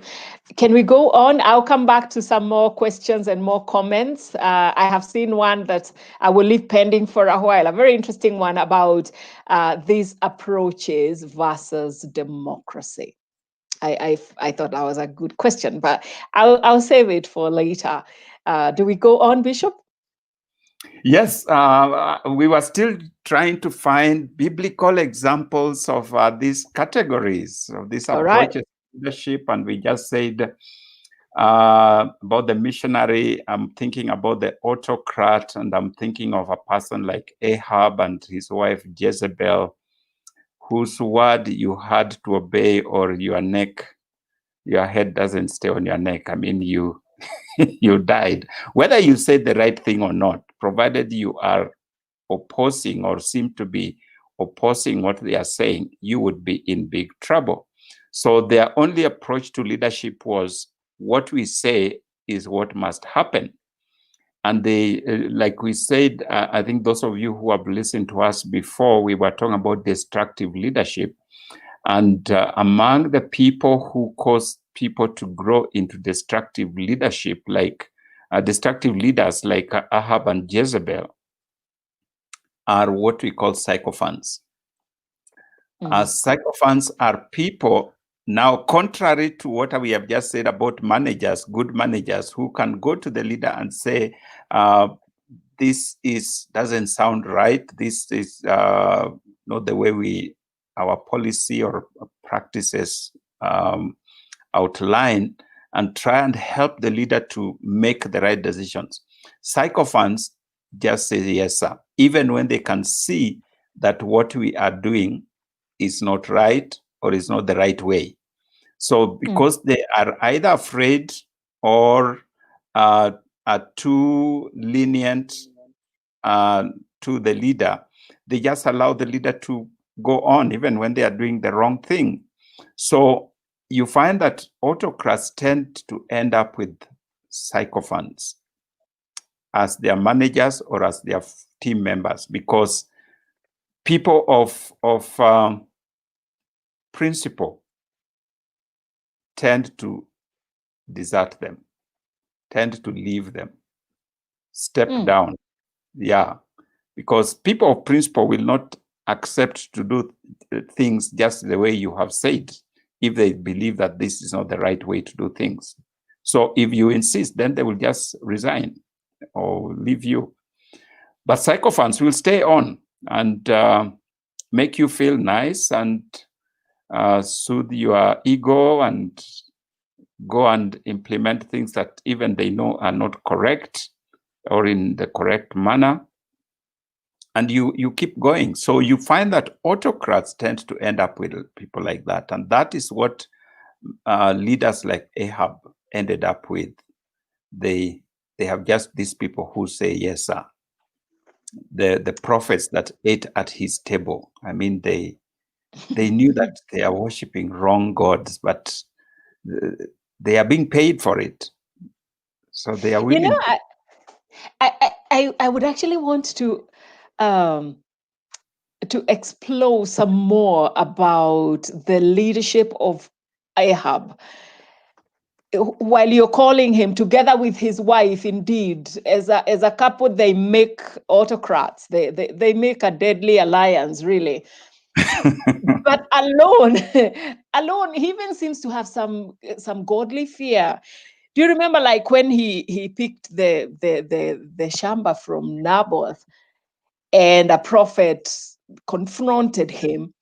Can we go on? I'll come back to some more questions and more comments. I have seen one that I will leave pending for a while, a very interesting one about these approaches versus democracy. I thought that was a good question, but I'll save it for later. Do we go on, Bishop? Yes, we were still trying to find biblical examples of these categories, of these approaches to leadership, and we just said about the missionary. I'm thinking about the autocrat, and I'm thinking of a person like Ahab and his wife Jezebel, whose word you had to obey, or your head doesn't stay on your neck. I mean, you died. Whether you said the right thing or not, provided you are opposing or seem to be opposing what they are saying, you would be in big trouble. So their only approach to leadership was, what we say is what must happen. And they, like we said, I think those of you who have listened to us before, we were talking about destructive leadership. And among the people who cause people to grow into destructive leadership, like destructive leaders like Ahab and Jezebel, are what we call sycophants. Sycophants are people, now contrary to what we have just said about managers, good managers, who can go to the leader and say, this doesn't sound right. This is not the way our policy or practices outline, and try and help the leader to make the right decisions. Sycophants just say yes, sir, even when they can see that what we are doing is not right or is not the right way. So because they are either afraid or are too lenient to the leader, they just allow the leader to go on even when they are doing the wrong thing. So you find that autocrats tend to end up with sycophants as their managers or as their team members, because people of principle tend to desert them, tend to leave them, step down. Yeah, because people of principle will not accept to do things just the way you have said if they believe that this is not the right way to do things. So if you insist, then they will just resign or leave you. But sycophants will stay on and make you feel nice and soothe your ego and go and implement things that even they know are not correct or in the correct manner. And you keep going. So you find that autocrats tend to end up with people like that. And that is what leaders like Ahab ended up with. They have just these people who say, yes, sir. The prophets that ate at his table. I mean, they knew that they are worshiping wrong gods, but they are being paid for it. So they are willing. You know, I would actually want to explore some more about the leadership of Ahab. While you're calling him, together with his wife, indeed, as a couple, they make autocrats. They make a deadly alliance, really. But alone, he even seems to have some godly fear. Do you remember, like when he picked the shamba from Naboth, and a prophet confronted him?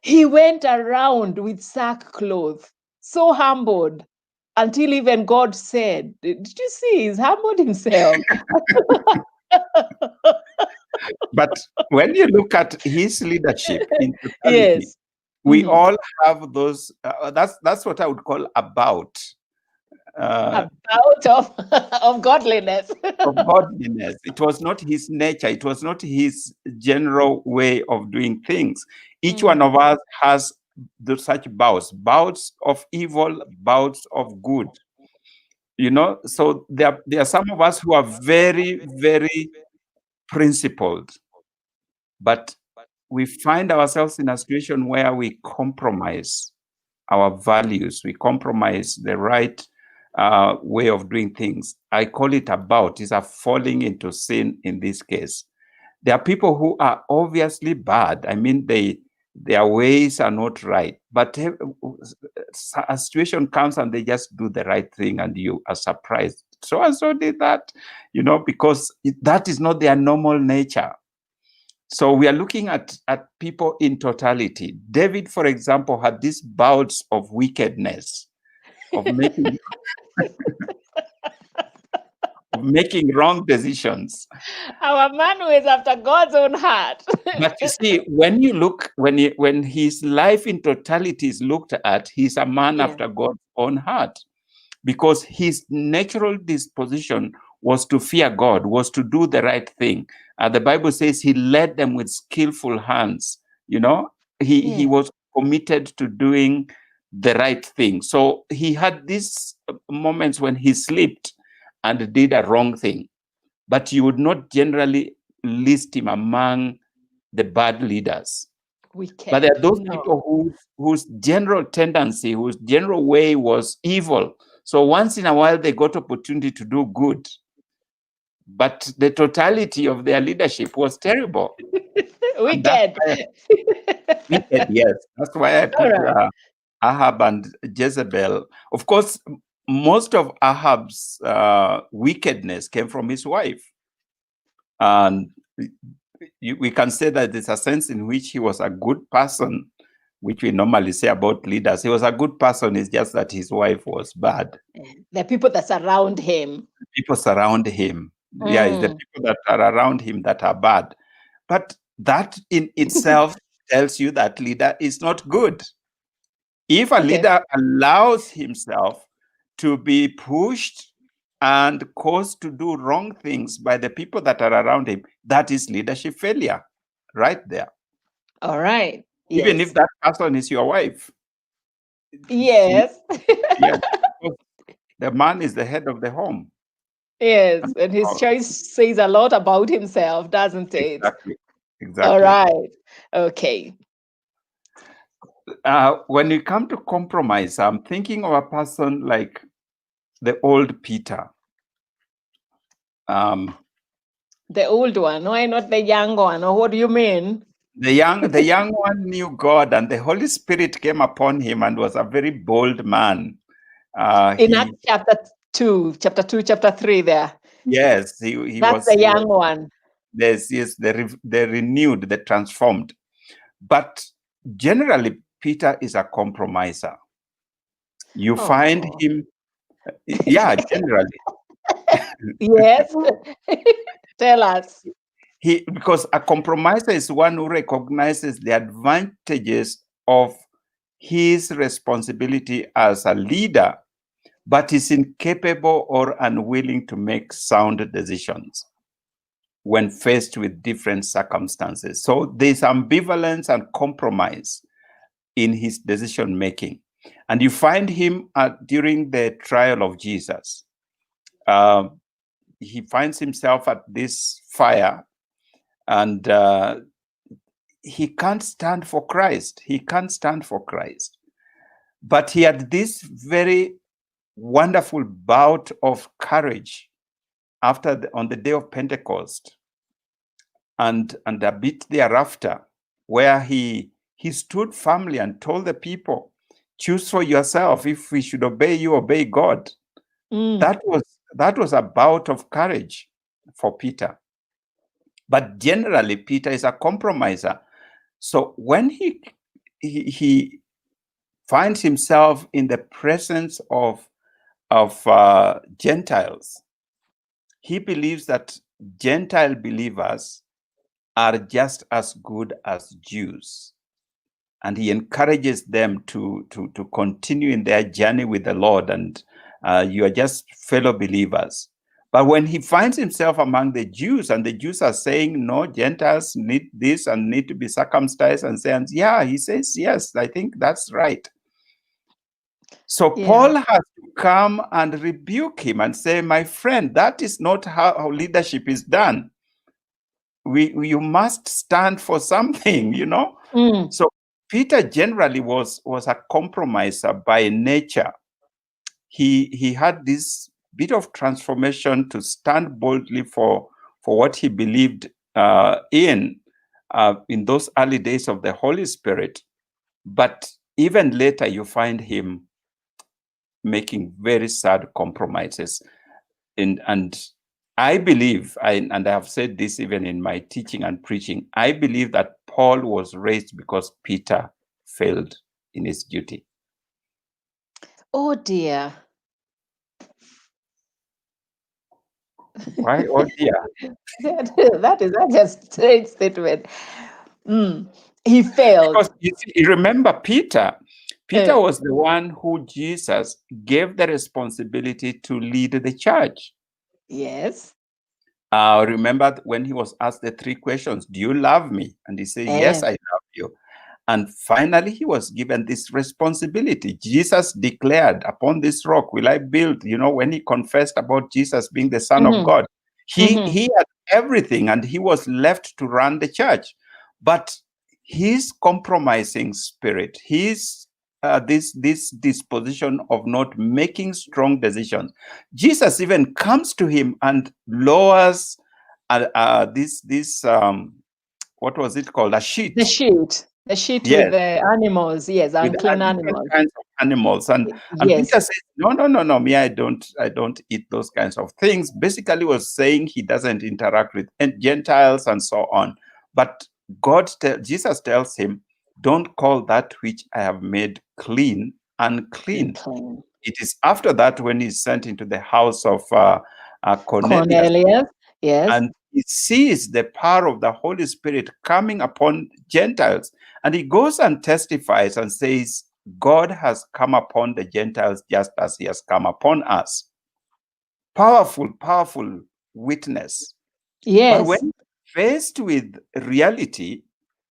He went around with sackcloth, so humbled, until even God said, "Did you see? He's humbled himself." But when you look at his leadership in totality, Yes. we all have those. That's what I would call about of godliness. of godliness. It was not his nature. It was not his general way of doing things. Each one of us has such bouts of evil, bouts of good. You know, so there are some of us who are very, very principled, but we find ourselves in a situation where we compromise our values, we compromise the right way of doing things. I call it about. It's a falling into sin in this case. There are people who are obviously bad. I mean, their ways are not right, but a situation comes and they just do the right thing and you are surprised. So and so did that, you know, because that is not their normal nature. So we are looking at people in totality. David, for example, had these bouts of wickedness, of making of making wrong decisions. Our man who is after God's own heart. But you see, when you look, when his life in totality is looked at, he's a man after God's own heart, because his natural disposition was to fear God, was to do the right thing. The Bible says he led them with skillful hands. You know, he was committed to doing the right thing. So he had these moments when he slipped and did a wrong thing, but you would not generally list him among the bad leaders. But there are those people whose general tendency, whose general way was evil. So once in a while they got opportunity to do good, but the totality of their leadership was terrible. Wicked. Wicked, yes. That's why I put Ahab and Jezebel. Of course, most of Ahab's wickedness came from his wife. And we can say that there's a sense in which he was a good person, which we normally say about leaders. He was a good person, it's just that his wife was bad. The people that surround him. People surround him. Yeah, it's the people that are around him that are bad. But that in itself tells you that leader is not good. If a leader allows himself to be pushed and caused to do wrong things by the people that are around him, that is leadership failure right there. All right. Even if that person is your wife. Yes. Yes. The man is the head of the home. Yes, and his choice says a lot about himself, doesn't it? Exactly. All right. Okay. When you come to compromise, I'm thinking of a person like the old Peter. The old one. Why not the young one? Or what do you mean? The young one knew God, and the Holy Spirit came upon him and was a very bold man. In Acts chapter 2, chapter 3 there. Yes, he That's was the young one. Yes, the renewed, the transformed. But generally, Peter is a compromiser. You find him, yeah, generally. Yes. Tell us. Because a compromiser is one who recognizes the advantages of his responsibility as a leader, but is incapable or unwilling to make sound decisions when faced with different circumstances. So there's ambivalence and compromise in his decision making. And you find him during the trial of Jesus. He finds himself at this fire, and he can't stand for Christ. He can't stand for Christ. But he had this very wonderful bout of courage on the day of Pentecost, and a bit thereafter, where he stood firmly and told the people, choose for yourself. If we should obey you, obey God. That was a bout of courage for Peter. But generally, Peter is a compromiser. So when he finds himself in the presence of Gentiles, he believes that Gentile believers are just as good as Jews. And he encourages them to continue in their journey with the Lord, and you are just fellow believers. But when he finds himself among the Jews, and the Jews are saying, no, Gentiles need this and need to be circumcised, and saying, yeah, he says, yes, I think that's right. So Paul has to come and rebuke him and say, my friend, that is not how leadership is done. You must stand for something, you know? So Peter generally was a compromiser by nature. He had this bit of transformation to stand boldly for what he believed in those early days of the Holy Spirit. But even later, you find him making very sad compromises. And I believe, and I have said this even in my teaching and preaching, I believe that Paul was raised because Peter failed in his duty. Oh dear. Why? Oh dear. That is a strange statement. He failed. Because you remember Peter. Peter was the one who Jesus gave the responsibility to lead the church. Yes. Remember when he was asked the 3 questions, do you love me? And he said, yes, I love you. And finally, he was given this responsibility. Jesus declared, upon this rock will I build, when he confessed about Jesus being the Son of God. He had everything, and he was left to run the church. But his compromising spirit, his this disposition of not making strong decisions, Jesus even comes to him and lowers this what was it called? A sheet. The sheet Yes. with the animals, yes, unclean animals. Kinds of animals. And Peter says, no, me, I don't eat those kinds of things. Basically was saying he doesn't interact with Gentiles and so on. But Jesus tells him, don't call that which I have made clean unclean. It is after that when he's sent into the house of Cornelius. Yes. And he sees the power of the Holy Spirit coming upon Gentiles. And he goes and testifies and says, God has come upon the Gentiles just as he has come upon us. Powerful, powerful witness. Yes. But when faced with reality,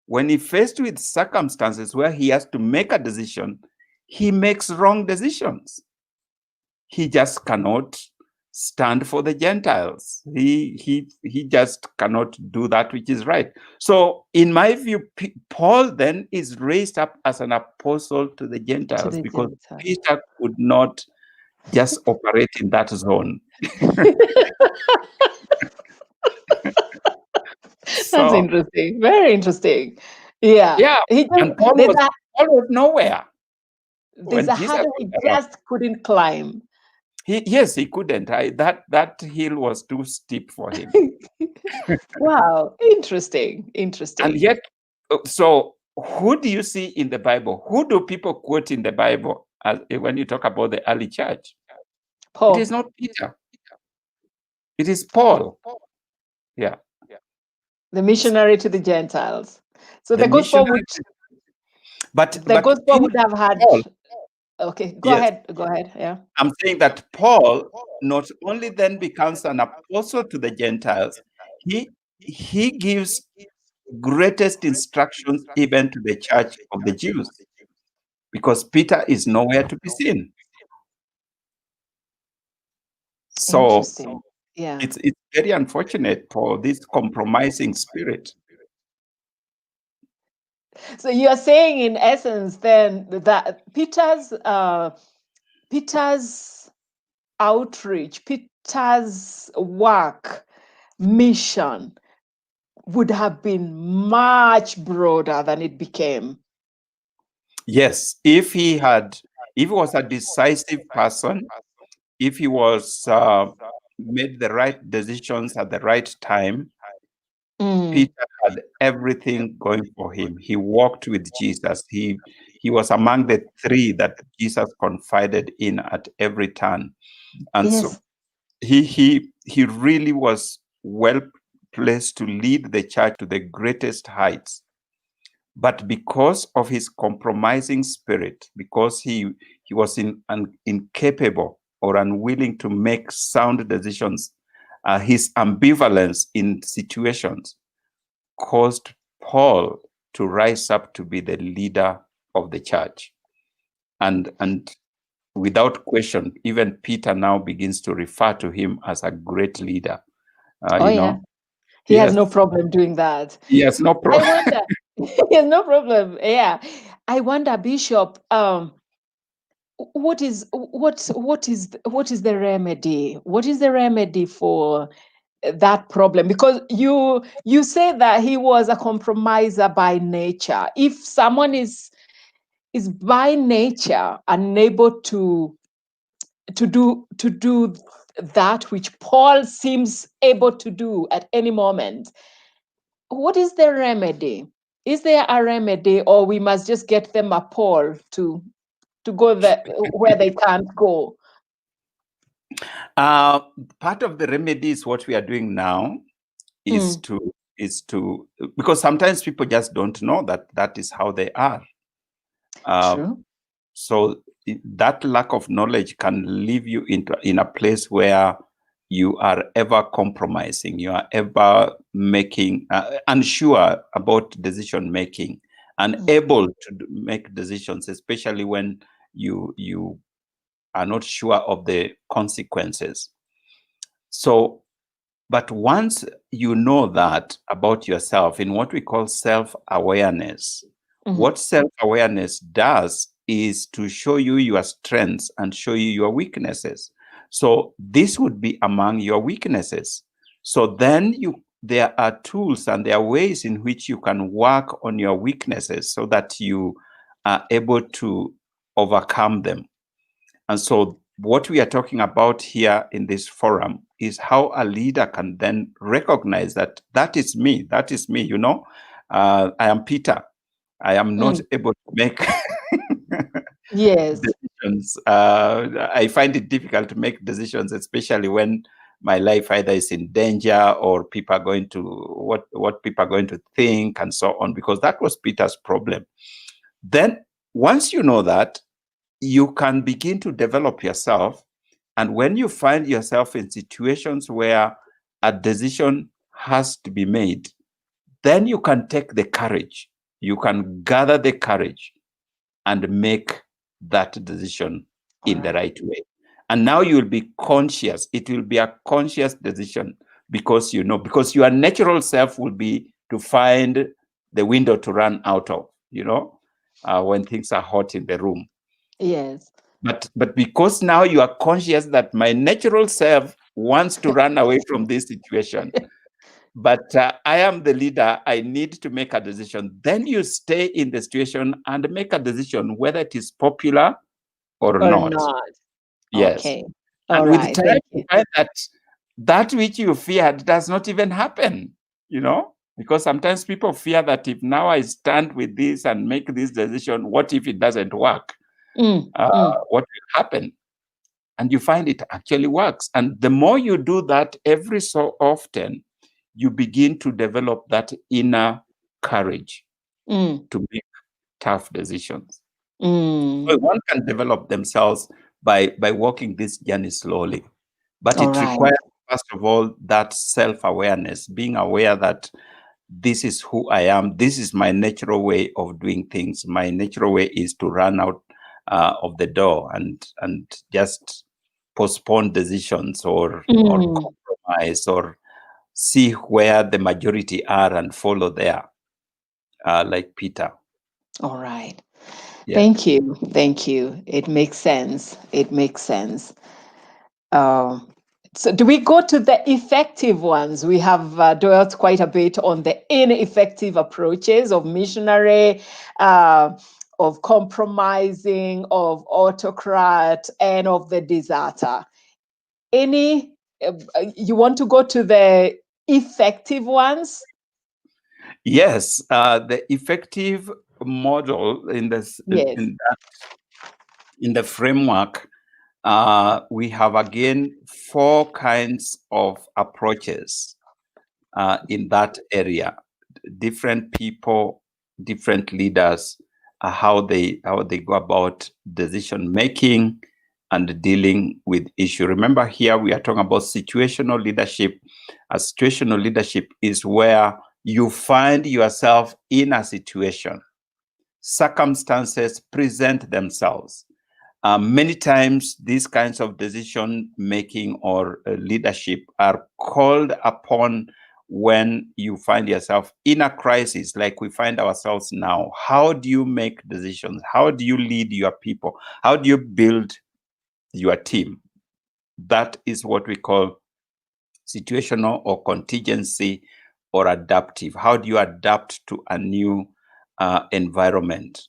when he faced with circumstances where he has to make a decision, he makes wrong decisions. He just cannot stand for the Gentiles. He just cannot do that which is right. So in my view, Paul then is raised up as an apostle to the Gentiles because Peter could not just operate in that zone. That's interesting. Very interesting. Yeah. Yeah, He just, and Paul was nowhere. there's When a Jesus hurdle was he around. just couldn't climb. Yes, he couldn't. That hill was too steep for him. Wow. Interesting. And yet, so who do you see in the Bible? Who do people quote in the Bible when you talk about the early church? Paul. It is not Peter. It is Paul. Yeah. The missionary to the Gentiles. So the gospel missionary would, but the gospel in would have had. Paul, Okay, go yes, ahead. Go ahead. Yeah. I'm saying that Paul not only then becomes an apostle to the Gentiles, he gives greatest instructions even to the church of the Jews, because Peter is nowhere to be seen. So Interesting. Yeah. it's very unfortunate for this compromising spirit. So you are saying, in essence, then, that Peter's outreach, Peter's work, mission would have been much broader than it became. Yes, if he was a decisive person, if he was made the right decisions at the right time, Peter had everything going for him. He walked with Jesus. He was among the three that Jesus confided in at every turn. And Yes. so he really was well placed to lead the church to the greatest heights. But because of his compromising spirit, because he was incapable or unwilling to make sound decisions, his ambivalence in situations caused Paul to rise up to be the leader of the church. And without question, even Peter now begins to refer to him as a great leader. He has no problem doing that. He has no problem. I wonder. He has no problem. Yeah. I wonder, Bishop, what is the remedy? What is the remedy for that problem? Because you say that he was a compromiser by nature. If someone is by nature unable to do that which Paul seems able to do at any moment, what is the remedy? Is there a remedy, or we must just get them a Paul to go where they can't go? Part of the remedy is what we are doing now is to because sometimes people just don't know that is how they are. True. So that lack of knowledge can leave you in a place where you are ever compromising, you are ever making unsure about decision making, unable to make decisions, especially when you are not sure of the consequences. So, but once you know that about yourself, in what we call self-awareness, what self-awareness does is to show you your strengths and show you your weaknesses. So this would be among your weaknesses. So then there are tools and there are ways in which you can work on your weaknesses so that you are able to overcome them. And so what we are talking about here in this forum is how a leader can then recognize that is me, I am Peter. I am not able to make decisions. I find it difficult to make decisions, especially when my life either is in danger or people are going to what people are going to think and so on, because that was Peter's problem. Then once you know that, you can begin to develop yourself. And when you find yourself in situations where a decision has to be made, then you can take the courage. You can gather the courage and make that decision in the right way. And now you'll be conscious. It will be a conscious decision because your natural self will be to find the window to run out of, when things are hot in the room. Yes. But because now you are conscious that my natural self wants to run away from this situation, but I am the leader. I need to make a decision. Then you stay in the situation and make a decision whether it is popular or not. Yes. Okay. And All with right. time, Thank you you. find that that which you feared does not even happen, because sometimes people fear that if now I stand with this and make this decision, what if it doesn't work? What will happen? And you find it actually works. And the more you do that every so often, you begin to develop that inner courage to make tough decisions. So one can develop themselves by walking this journey slowly. But All it right. requires, first of all, that self-awareness, being aware that this is who I am. This is my natural way of doing things. My natural way is to run out of the door and just postpone decisions or compromise or see where the majority are and follow there, like Peter. All right. Yes. Thank you. Thank you. It makes sense. It makes sense. So do we go to the effective ones? We have dwelt quite a bit on the ineffective approaches of missionary, of compromising, of autocrat, and of the deserter. You want to go to the effective ones? Yes, the effective model in this Yes. in the framework, we have again 4 kinds of approaches in that area. Different people, different leaders, how they go about decision making and dealing with issue. Remember, here we are talking about situational leadership. A situational leadership is where you find yourself in a situation. Circumstances present themselves. Many times, these kinds of decision making or leadership are called upon when you find yourself in a crisis like we find ourselves now. How do you make decisions? How do you lead your people? How do you build your team? That is what we call situational or contingency or adaptive. How do you adapt to a new environment?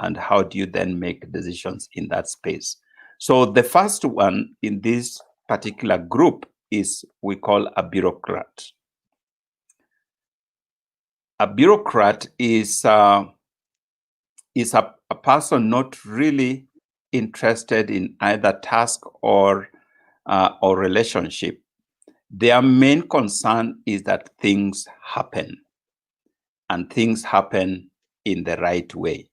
And how do you then make decisions in that space? So the first one in this particular group is we call a bureaucrat. A bureaucrat is a person not really interested in either task or relationship. Their main concern is that things happen, and things happen in the right way.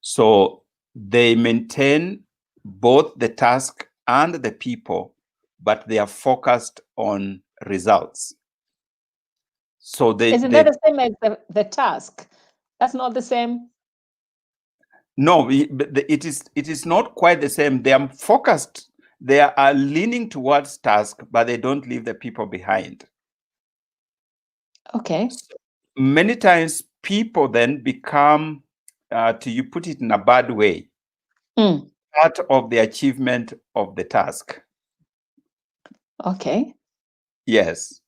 So they maintain both the task and the people, but they are focused on results. So Isn't that the same as the task? That's not the same? No, it is not quite the same. They are focused. They are leaning towards task, but they don't leave the people behind. Okay. So many times people then become, you put it in a bad way, part of the achievement of the task. Okay. Yes.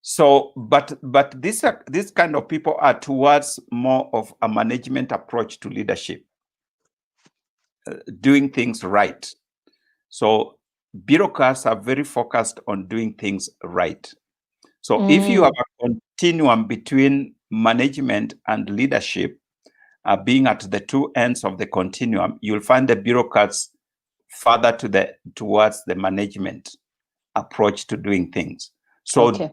So, but this kind of people are towards more of a management approach to leadership, doing things right. So bureaucrats are very focused on doing things right. So if you have a continuum between management and leadership, being at the two ends of the continuum, you'll find the bureaucrats further towards the management approach to doing things. So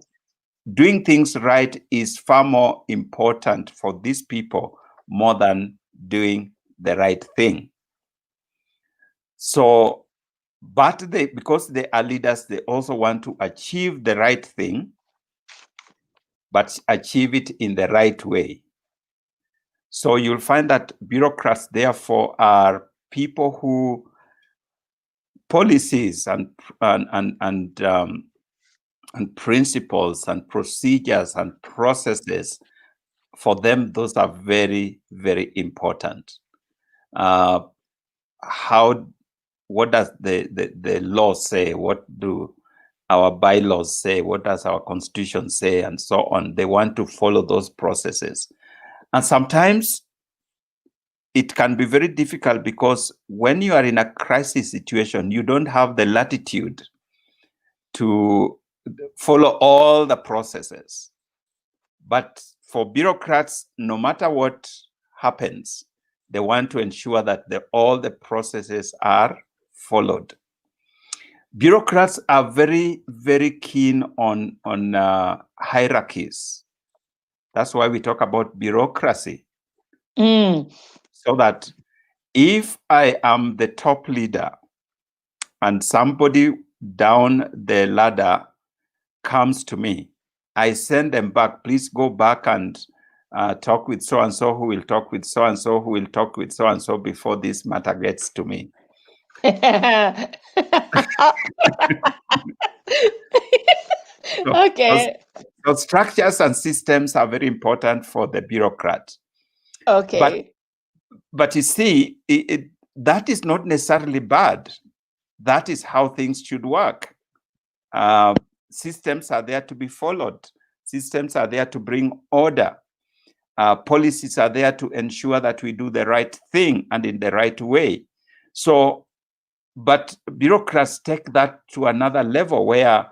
doing things right is far more important for these people more than doing the right thing. So, but because they are leaders, they also want to achieve the right thing, but achieve it in the right way. So you'll find that bureaucrats, therefore, are people who policies and principles and procedures and processes, for them, those are very, very important. What does the law say? What do our bylaws say? What does our constitution say? And so on. They want to follow those processes. And sometimes it can be very difficult because when you are in a crisis situation, you don't have the latitude to follow all the processes. But for bureaucrats, no matter what happens, they want to ensure that all the processes are followed. Bureaucrats are very, very keen on hierarchies. That's why we talk about bureaucracy. So that if I am the top leader and somebody down the ladder comes to me, I send them back. Please go back and talk with so-and-so who will talk with so-and-so who will talk with so-and-so before this matter gets to me. Okay. So structures and systems are very important for the bureaucrat. Okay. But you see, that is not necessarily bad. That is how things should work. Systems are there to be followed. Systems are there to bring order. Policies are there to ensure that we do the right thing and in the right way. So, but bureaucrats take that to another level where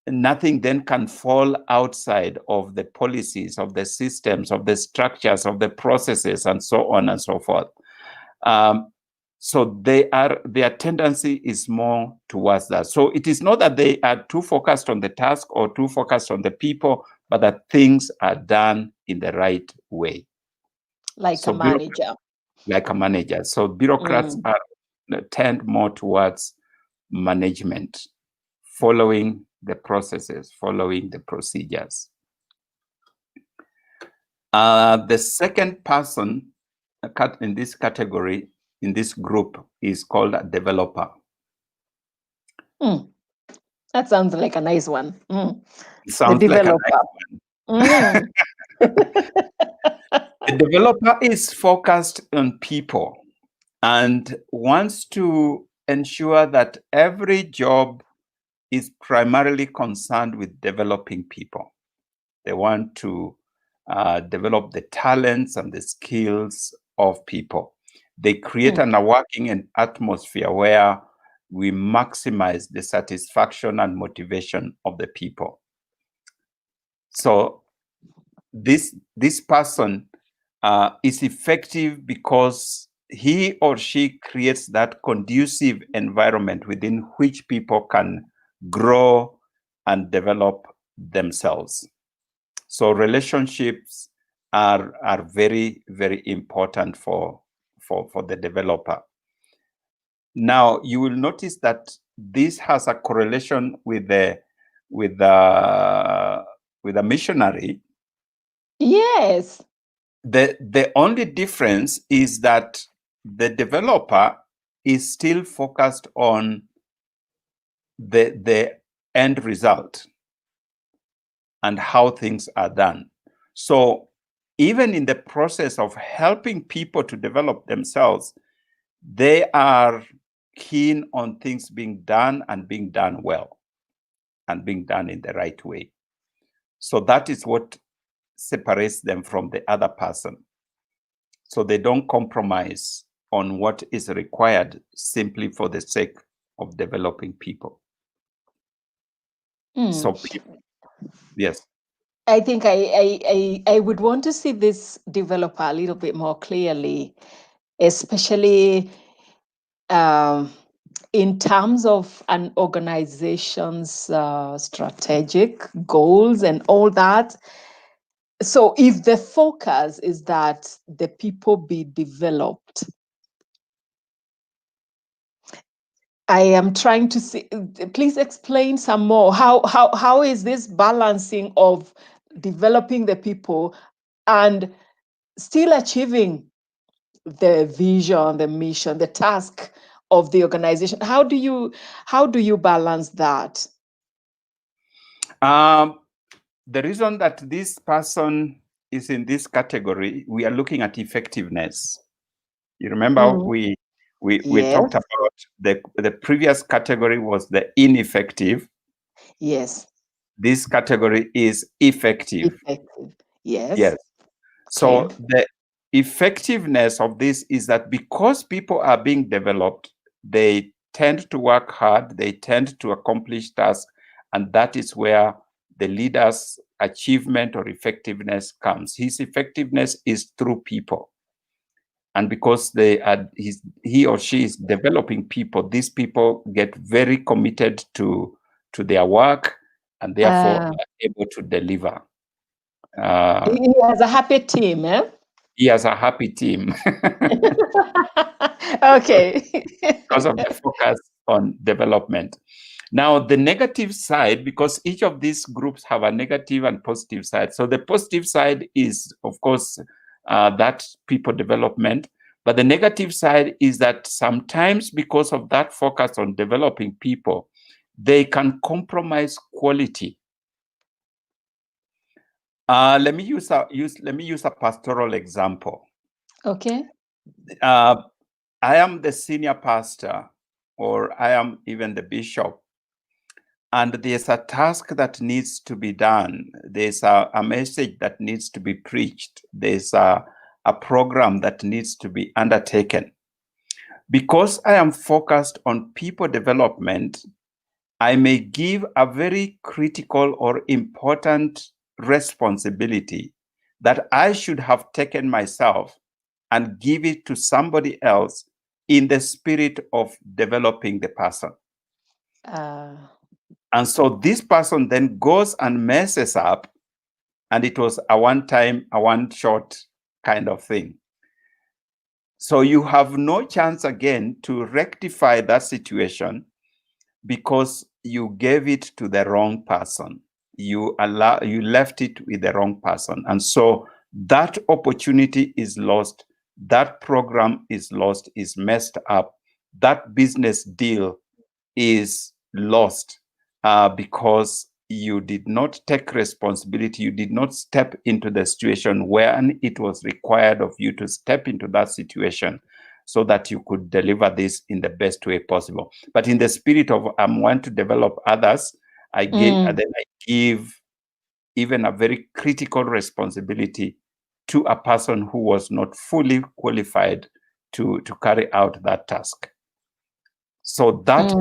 nothing then can fall outside of the policies, of the systems, of the structures, of the processes, and so on and so forth. So their tendency is more towards that. So it is not that they are too focused on the task or too focused on the people, but that things are done in the right way. Like a manager. Like a manager. So bureaucrats tend more towards management, following the processes, following the procedures. The second person in this category, in this group, is called a developer. That sounds like a nice one. It sounds like a nice one. The developer is focused on people and wants to ensure that every job is primarily concerned with developing people. They want to develop the talents and the skills of people. They create a working atmosphere where we maximize the satisfaction and motivation of the people. So this person is effective because he or she creates that conducive environment within which people can grow and develop themselves. So relationships are very, very important for the developer. Now you will notice that this has a correlation with a missionary. Yes. The only difference is that the developer is still focused on the end result and how things are done. So even in the process of helping people to develop themselves, they are keen on things being done and being done well and being done in the right way. So that is what separates them from the other person. So they don't compromise on what is required simply for the sake of developing people. So yes. I think I would want to see this developer a little bit more clearly, especially in terms of an organization's strategic goals and all that. So if the focus is that the people be developed, I am trying to see, please explain some more. How is this balancing of developing the people and still achieving the vision, the mission, the task of the organization? How do you balance that? The reason that this person is in this category, we are looking at effectiveness. You remember we talked about the previous category was the ineffective. Yes. This category is effective. Effective. Yes. Yes. So Okay. the effectiveness of this is that because people are being developed, they tend to work hard, they tend to accomplish tasks, and that is where the leader's achievement or effectiveness comes. His effectiveness is through people. And because he or she is developing people, these people get very committed to their work and therefore are able to deliver. He has a happy team, eh? He has a happy team. Okay. Because of the focus on development. Now, the negative side, because each of these groups have a negative and positive side. So the positive side is, of course, that people development. But the negative side is that sometimes because of that focus on developing people, they can compromise quality. Let me use a pastoral example. Okay. I am the senior pastor, or I am even the bishop, and there's a task that needs to be done. There's a message that needs to be preached. There's a program that needs to be undertaken. Because I am focused on people development, I may give a very critical or important responsibility that I should have taken myself and give it to somebody else in the spirit of developing the person. And so this person then goes and messes up, and it was a one-shot kind of thing. So you have no chance again to rectify that situation because you gave it to the wrong person. You left it with the wrong person. And so that opportunity is lost. That program is lost, is messed up. That business deal is lost because you did not take responsibility. You did not step into the situation when it was required of you to step into that situation so that you could deliver this in the best way possible. But in the spirit of I want to develop others, I give even a very critical responsibility to a person who was not fully qualified to carry out that task. So that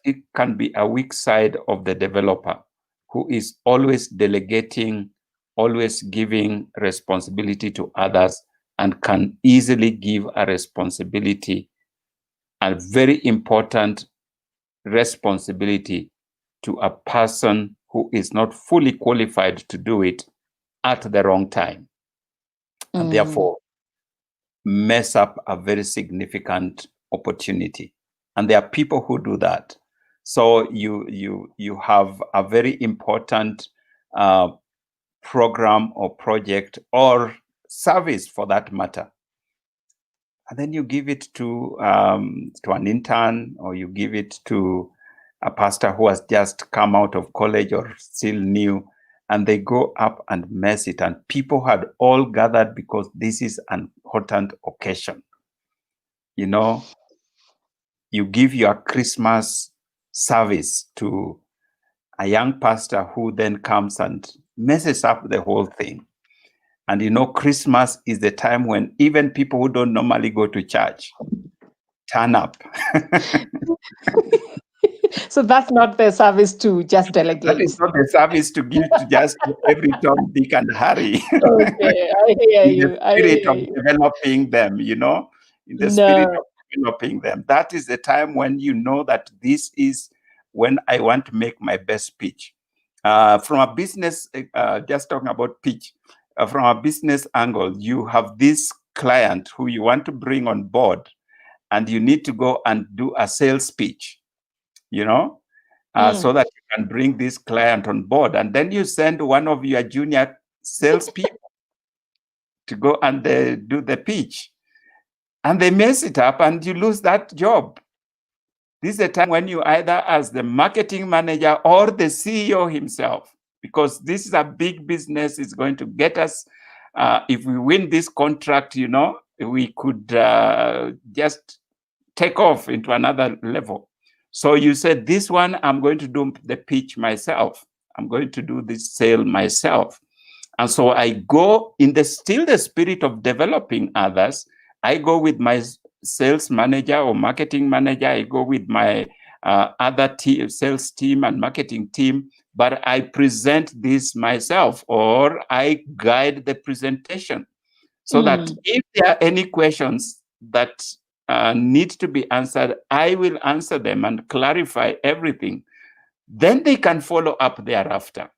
it can be a weak side of the developer, who is always delegating, always giving responsibility to others, and can easily give a responsibility, a very important responsibility, to a person who is not fully qualified to do it at the wrong time, and therefore mess up a very significant opportunity. And there are people who do that. So you have a very important program or project or service, for that matter, and then you give it to an intern, or you give it to a pastor who has just come out of college or still new, and they go up and mess it. And people had all gathered because this is an important occasion. You know, you give your Christmas service to a young pastor who then comes and messes up the whole thing. And you know, Christmas is the time when even people who don't normally go to church turn up. So that's not the service to just delegate. That is not the service to give to just every Tom, Dick, and Harry. Okay, I hear you. In the spirit of developing them, you know, in the spirit of developing them. That is the time when you know that this is when I want to make my best pitch. From a business, just talking about pitch, from a business angle, you have this client who you want to bring on board, and you need to go and do a sales pitch, you know, so that you can bring this client on board. And then you send one of your junior salespeople to go and do the pitch. And they mess it up and you lose that job. This is the time when you either as the marketing manager or the CEO himself, because this is a big business, it's going to get us, if we win this contract, you know, we could just take off into another level. So you said, this one, I'm going to do the pitch myself. I'm going to do this sale myself. And so I go in still the spirit of developing others. I go with my sales manager or marketing manager. I go with my other sales team and marketing team, but I present this myself, or I guide the presentation, so that if there are any questions that need to be answered, I will answer them and clarify everything. Then they can follow up thereafter.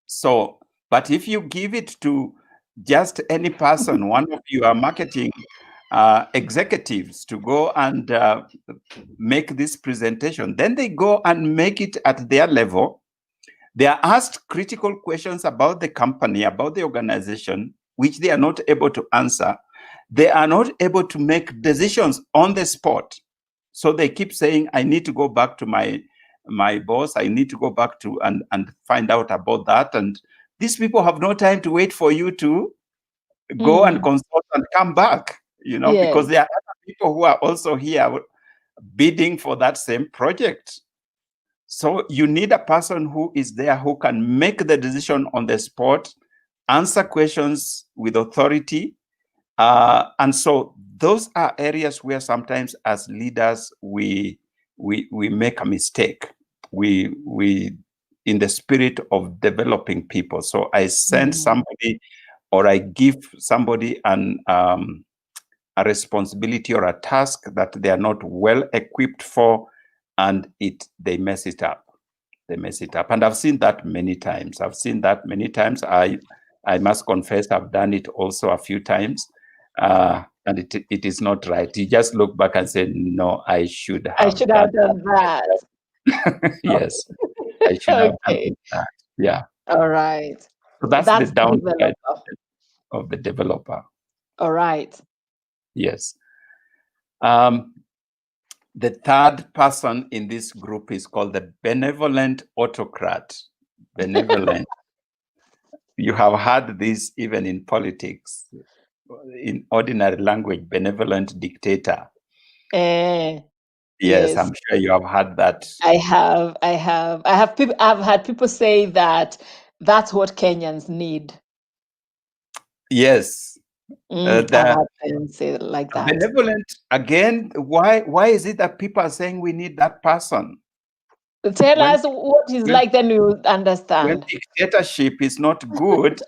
So, but if you give it to just any person, one of your marketing executives, to go and make this presentation, then they go and make it at their level. They are asked critical questions about the company, about the organization, which they are not able to answer. They are not able to make decisions on the spot. So they keep saying, I need to go back to my boss. I need to go back to and find out about that. And these people have no time to wait for you to go and consult and come back, because there are other people who are also here bidding for that same project. So you need a person who is there, who can make the decision on the spot, answer questions with authority. And so those are areas where sometimes as leaders, we make a mistake. We in the spirit of developing people. So I send somebody, or I give somebody a responsibility or a task that they are not well equipped for, and they mess it up. They mess it up. And I've seen that many times. I must confess, I've done it also a few times. And it is not right. You just look back and say, no, I should have done that. Yes, I should have done that. Yeah. All right. So that's the downside of the developer. All right. Yes. The third person in this group is called the benevolent autocrat. Benevolent. You have heard this even in politics. In ordinary language, benevolent dictator. Yes, I'm sure you have heard that. I have had people say that that's what Kenyans need. Yes. I've had them say it like that. Benevolent, again, why is it that people are saying we need that person? Tell us what he's like, then you understand. When dictatorship is not good,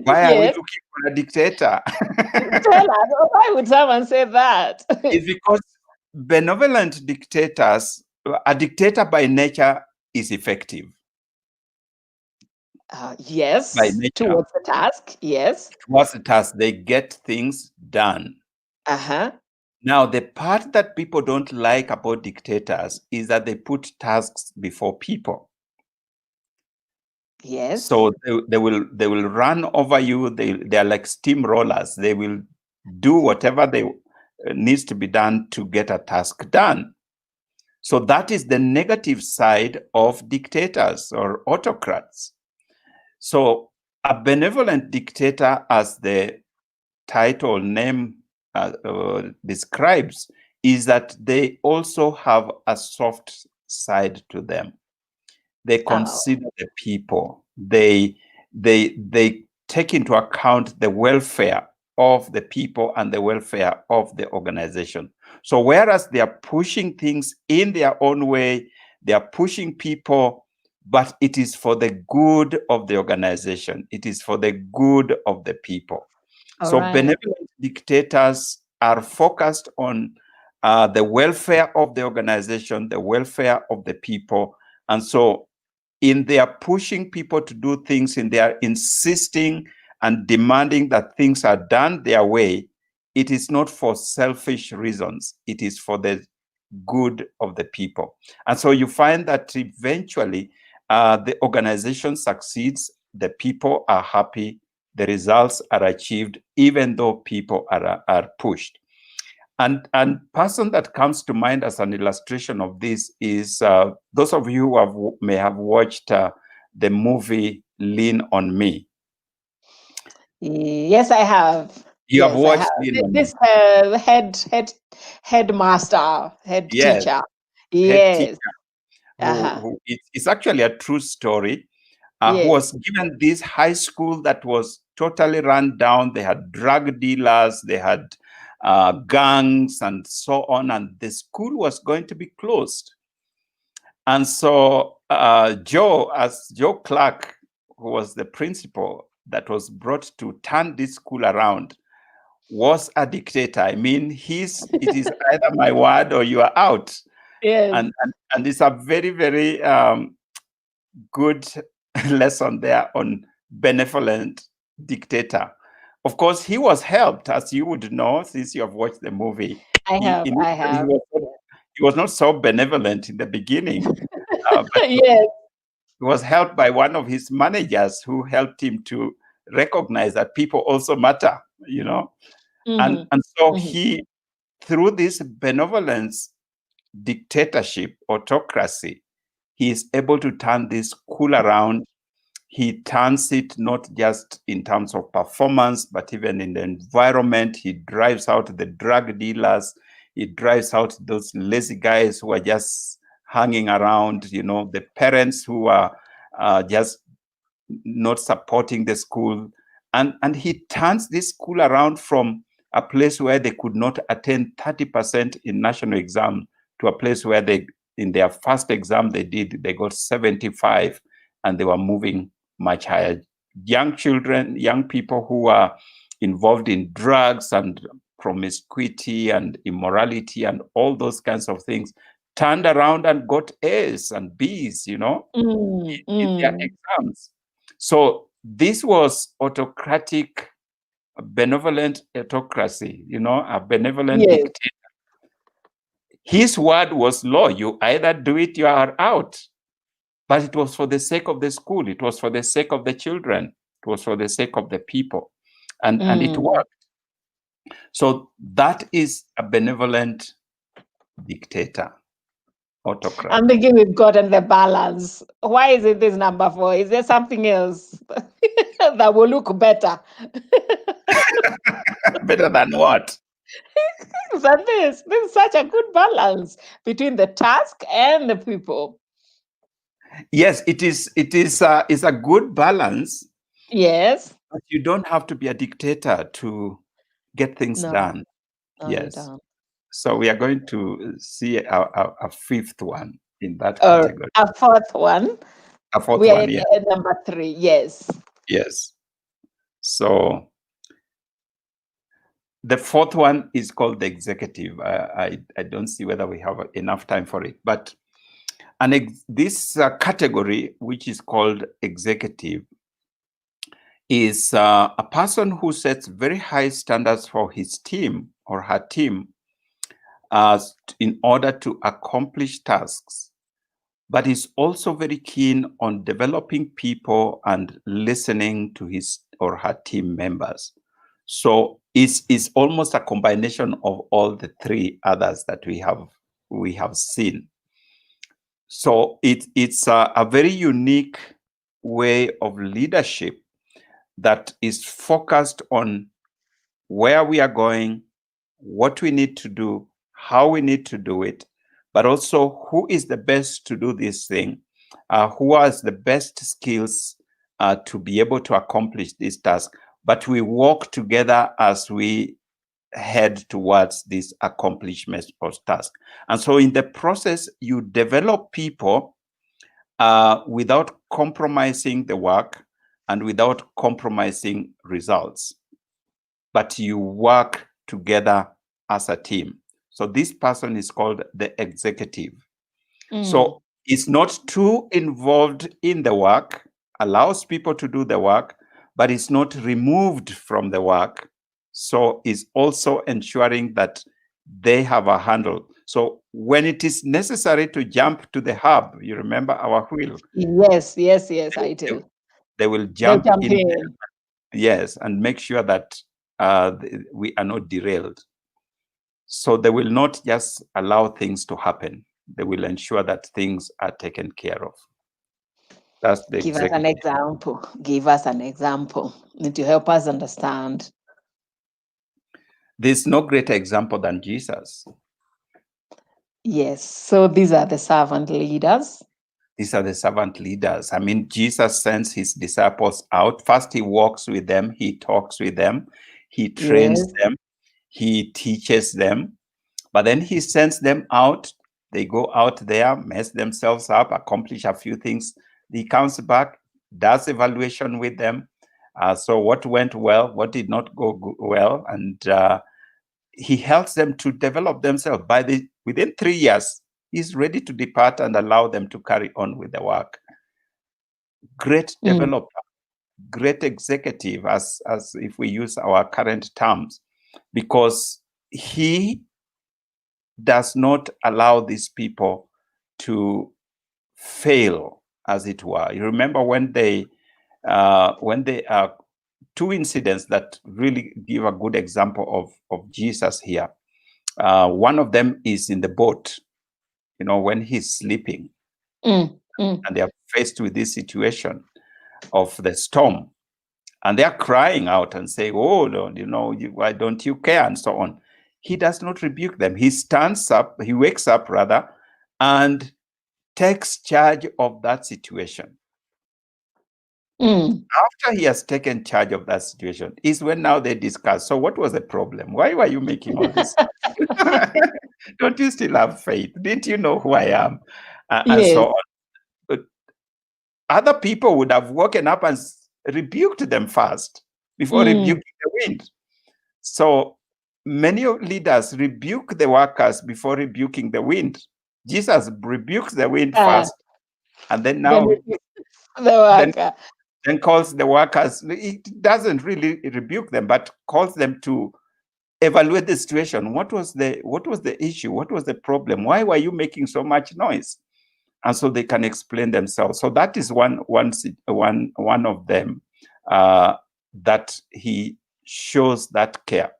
why are we looking for a dictator? Tell us, why would someone say that? It's because benevolent dictators, a dictator by nature is effective. Yes, by nature. Towards the task, yes. Towards the task, they get things done. Now, the part that people don't like about dictators is that they put tasks before people. Yes. So they will run over you. They are like steamrollers. They will do whatever needs to be done to get a task done. So that is the negative side of dictators or autocrats. So a benevolent dictator, as the title name describes, is that they also have a soft side to them. They consider the people. They take into account the welfare of the people and the welfare of the organization. So whereas they are pushing things in their own way, they are pushing people, but it is for the good of the organization. It is for the good of the people. Benevolent dictators are focused on the welfare of the organization, the welfare of the people. And so in their pushing people to do things, in their insisting and demanding that things are done their way, it is not for selfish reasons. It is for the good of the people. And so you find that eventually the organization succeeds, the people are happy, the results are achieved, even though people are pushed. And person that comes to mind as an illustration of this is those of you who may have watched the movie Lean on Me. Yes, I have. You have Yes, I have. watched it on This headmaster, head yes, teacher. head teacher Yes. Uh-huh. who it's actually a true story. Who Yes. was given this high school that was totally run down. They had drug dealers, they had gangs, and so on. And the school was going to be closed. And so Joe Clark, who was the principal that was brought to turn this school around, was a dictator. I mean, it is either my word or you are out. Yes. And it's a very, very good lesson there on benevolent dictator. Of course, he was helped, as you would know, since you have watched the movie. I have. He was not so benevolent in the beginning, but Yes. he was helped by one of his managers who helped him to recognize that people also matter, you know. Mhm. And so Mhm. he, through this benevolence dictatorship, autocracy, he is able to turn this school around. He turns it not just in terms of performance, but even in the environment. He drives out the drug dealers. He drives out those lazy guys who are just hanging around, you know, the parents who are just not supporting the school. And he turns this school around from a place where they could not attain 30% in national exam to a place where they, in their first exam they got 75, and they were moving much higher. Young children, young people who are involved in drugs and promiscuity and immorality and all those kinds of things turned around and got A's and B's, you know, in their exams. So this was autocratic, benevolent autocracy, you know, a benevolent Yes. dictator. His word was law. You either do it, you are out. But it was for the sake of the school. It was for the sake of the children. It was for the sake of the people. And it worked. So that is a benevolent dictator, autocrat. I'm thinking we've gotten the balance. Why is it this number 4? Is there something else that will look better? Better than what? Than this. This is such a good balance between the task and the people. Yes, it is a good balance. Yes. But you don't have to be a dictator to get things done. No, you Yes. don't. So we are going to see a fifth one in that category. A fourth one. A fourth We are one, yeah. at number 3. Yes. Yes. So the fourth one is called the executive. I don't see whether we have enough time for it, but this category, which is called executive, is a person who sets very high standards for his team or her team in order to accomplish tasks, but is also very keen on developing people and listening to his or her team members. So it's almost a combination of all the 3 others that we have seen. So it's a very unique way of leadership that is focused on where we are going, what we need to do, how we need to do it, but also who is the best to do this thing, who has the best skills to be able to accomplish this task. But we work together as we head towards this accomplishment of task. And so in the process, you develop people without compromising the work and without compromising results. But you work together as a team. So this person is called the executive. So it's not too involved in the work, allows people to do the work, but it's not removed from the work. So it's also ensuring that they have a handle. So when it is necessary to jump to the hub, you remember our wheel? Yes, I do. They will jump in. There. Yes, and make sure that we are not derailed. So they will not just allow things to happen. They will ensure that things are taken care of. That's the Give us an example. Give us an example to help us understand. There's no greater example than Jesus. Yes. So these are the servant leaders. These are the servant leaders. I mean, Jesus sends his disciples out. First, he walks with them, he talks with them, he trains Yes. them, he teaches them, but then he sends them out. They go out there, mess themselves up, accomplish a few things. He comes back, does evaluation with them. So what went well, what did not go well, and he helps them to develop themselves. Within 3 years, he's ready to depart and allow them to carry on with the work. Great developer, great executive, as if we use our current terms, because he does not allow these people to fail, as it were. You remember when they two incidents that really give a good example of Jesus here. One of them is in the boat, when he's sleeping, and they are faced with this situation of the storm, and they are crying out and saying, "Oh Lord, why don't you care?" and so on. He does not rebuke them. He stands up, he wakes up rather, and takes charge of that situation. After he has taken charge of that situation is when now they discuss, so what was the problem? Why were you making all this stuff? Don't you still have faith? Didn't you know who I am? And Yes. so on. But other people would have woken up and rebuked them first before rebuking the wind. So many leaders rebuke the workers before rebuking the wind. Jesus rebukes the wind first, and then now then calls the workers. It doesn't really rebuke them, but calls them to evaluate the situation. What was the issue? What was the problem? Why were you making so much noise? And so they can explain themselves. So that is one of them that he shows that care.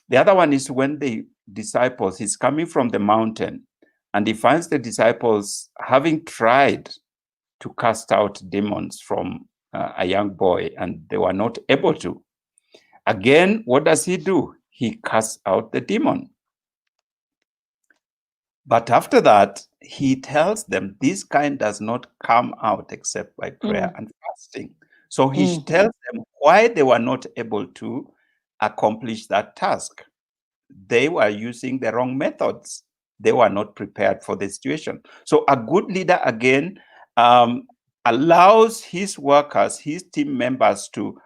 The other one is when the disciples, he's coming from the mountain, and he finds the disciples having tried to cast out demons from a young boy, and they were not able to. Again, what does he do? He casts out the demon. But after that, he tells them this kind does not come out except by prayer and fasting. So he tells them why they were not able to accomplish that task. They were using the wrong methods. They were not prepared for the situation. So a good leader, again, allows his workers, his team members to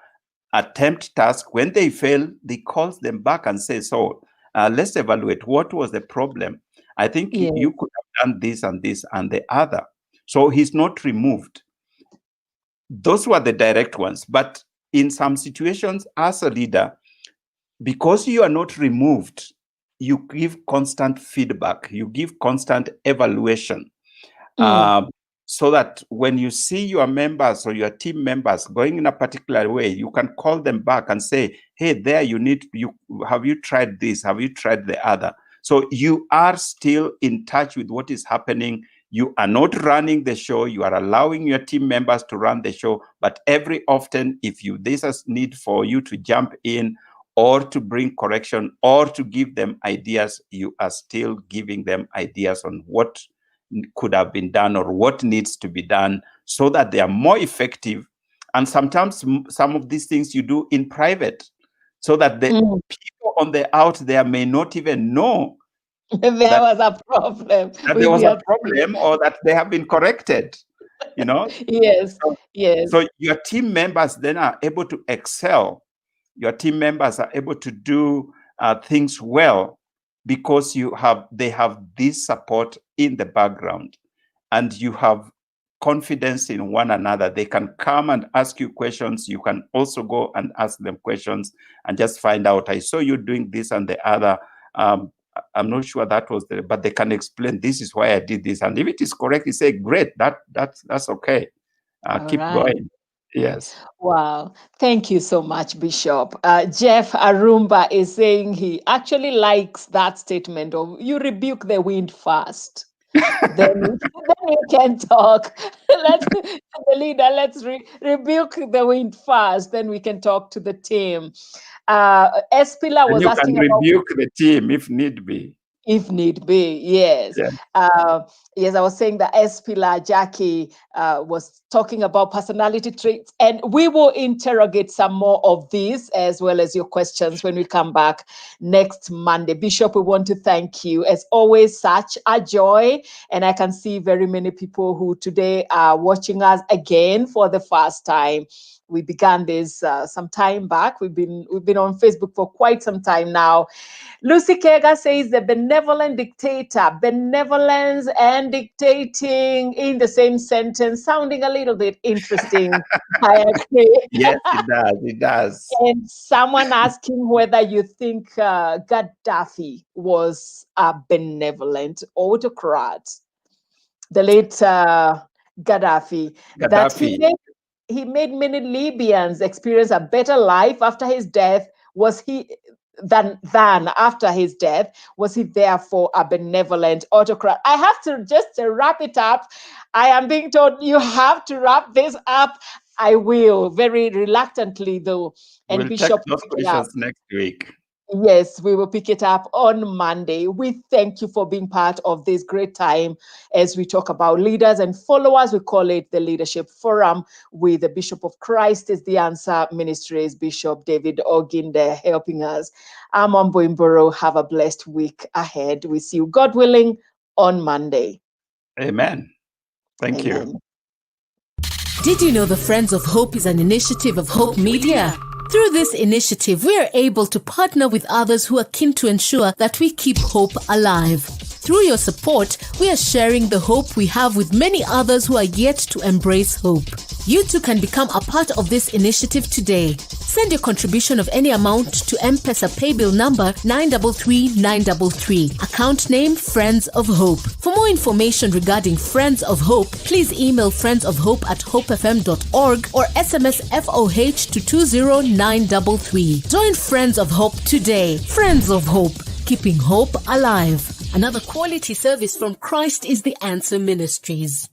attempt tasks. When they fail, they calls them back and say, so let's evaluate what was the problem. I think you could have done this and this and the other. So he's not removed. Those were the direct ones. But in some situations, as a leader, because you are not removed, you give constant feedback, you give constant evaluation. So that when you see your members or your team members going in a particular way, you can call them back and say, hey, there have you tried this? Have you tried the other? So you are still in touch with what is happening. You are not running the show. You are allowing your team members to run the show. But every often, if there's a need for you to jump in or to bring correction or to give them ideas, you are still giving them ideas on what could have been done or what needs to be done so that they are more effective. And sometimes some of these things you do in private so that the people on the out there may not even know there was a problem. That there was a problem or that they have been corrected, Yes. So your team members then are able to excel. Your team members are able to do things well because they have this support in the background, and you have confidence in one another. They can come and ask you questions. You can also go and ask them questions and just find out, I saw you doing this and the other. I'm not sure that was but they can explain, this is why I did this. And if it is correct, you say, great, that's okay. Keep going. Yes. Wow. Thank you so much, Bishop. Jeff Arumba is saying he actually likes that statement of you rebuke the wind first. then you can talk. The leader, let's rebuke the wind first, then we can talk to the team. Espila was you asking can about rebuke the team if need be. If need be, yes. Yeah. Yes, I was saying that Espila Jackie was talking about personality traits, and we will interrogate some more of these as well as your questions when we come back next Monday. Bishop, we want to thank you. As always, such a joy. And I can see very many people who today are watching us again for the first time. We began this some time back. We've been on Facebook for quite some time now. Lucy Kega says the benevolent dictator, benevolence and dictating in the same sentence, sounding a little bit interesting. I agree. Yes, it does. It does. And someone asking whether you think Gaddafi was a benevolent autocrat. The late Gaddafi. That he made many Libyans experience a better life after his death. Was he than after his death? Was he therefore a benevolent autocrat? I have to just to wrap it up. I am being told you have to wrap this up. I will, very reluctantly though. And We'll Bishop, take those questions next week. Yes, we will pick it up on Monday. We thank you for being part of this great time as we talk about leaders and followers. We call it the Leadership Forum with the Bishop of Christ is the Answer Ministries, Bishop David Oginde, helping us. I'm Wambui Mburu. Have a blessed week ahead. We see you, God willing, on Monday. Amen. Thank you. Did you know the Friends of Hope is an initiative of Hope Media? Through this initiative, we are able to partner with others who are keen to ensure that we keep hope alive. Through your support, we are sharing the hope we have with many others who are yet to embrace hope. You too can become a part of this initiative today. Send your contribution of any amount to M-Pesa paybill number 933933. Account name Friends of Hope. For more information regarding Friends of Hope, please email friendsofhope@hopefm.org or SMS FOH to 20933. Join Friends of Hope today. Friends of Hope, keeping hope alive. Another quality service from Christ is the Answer Ministries.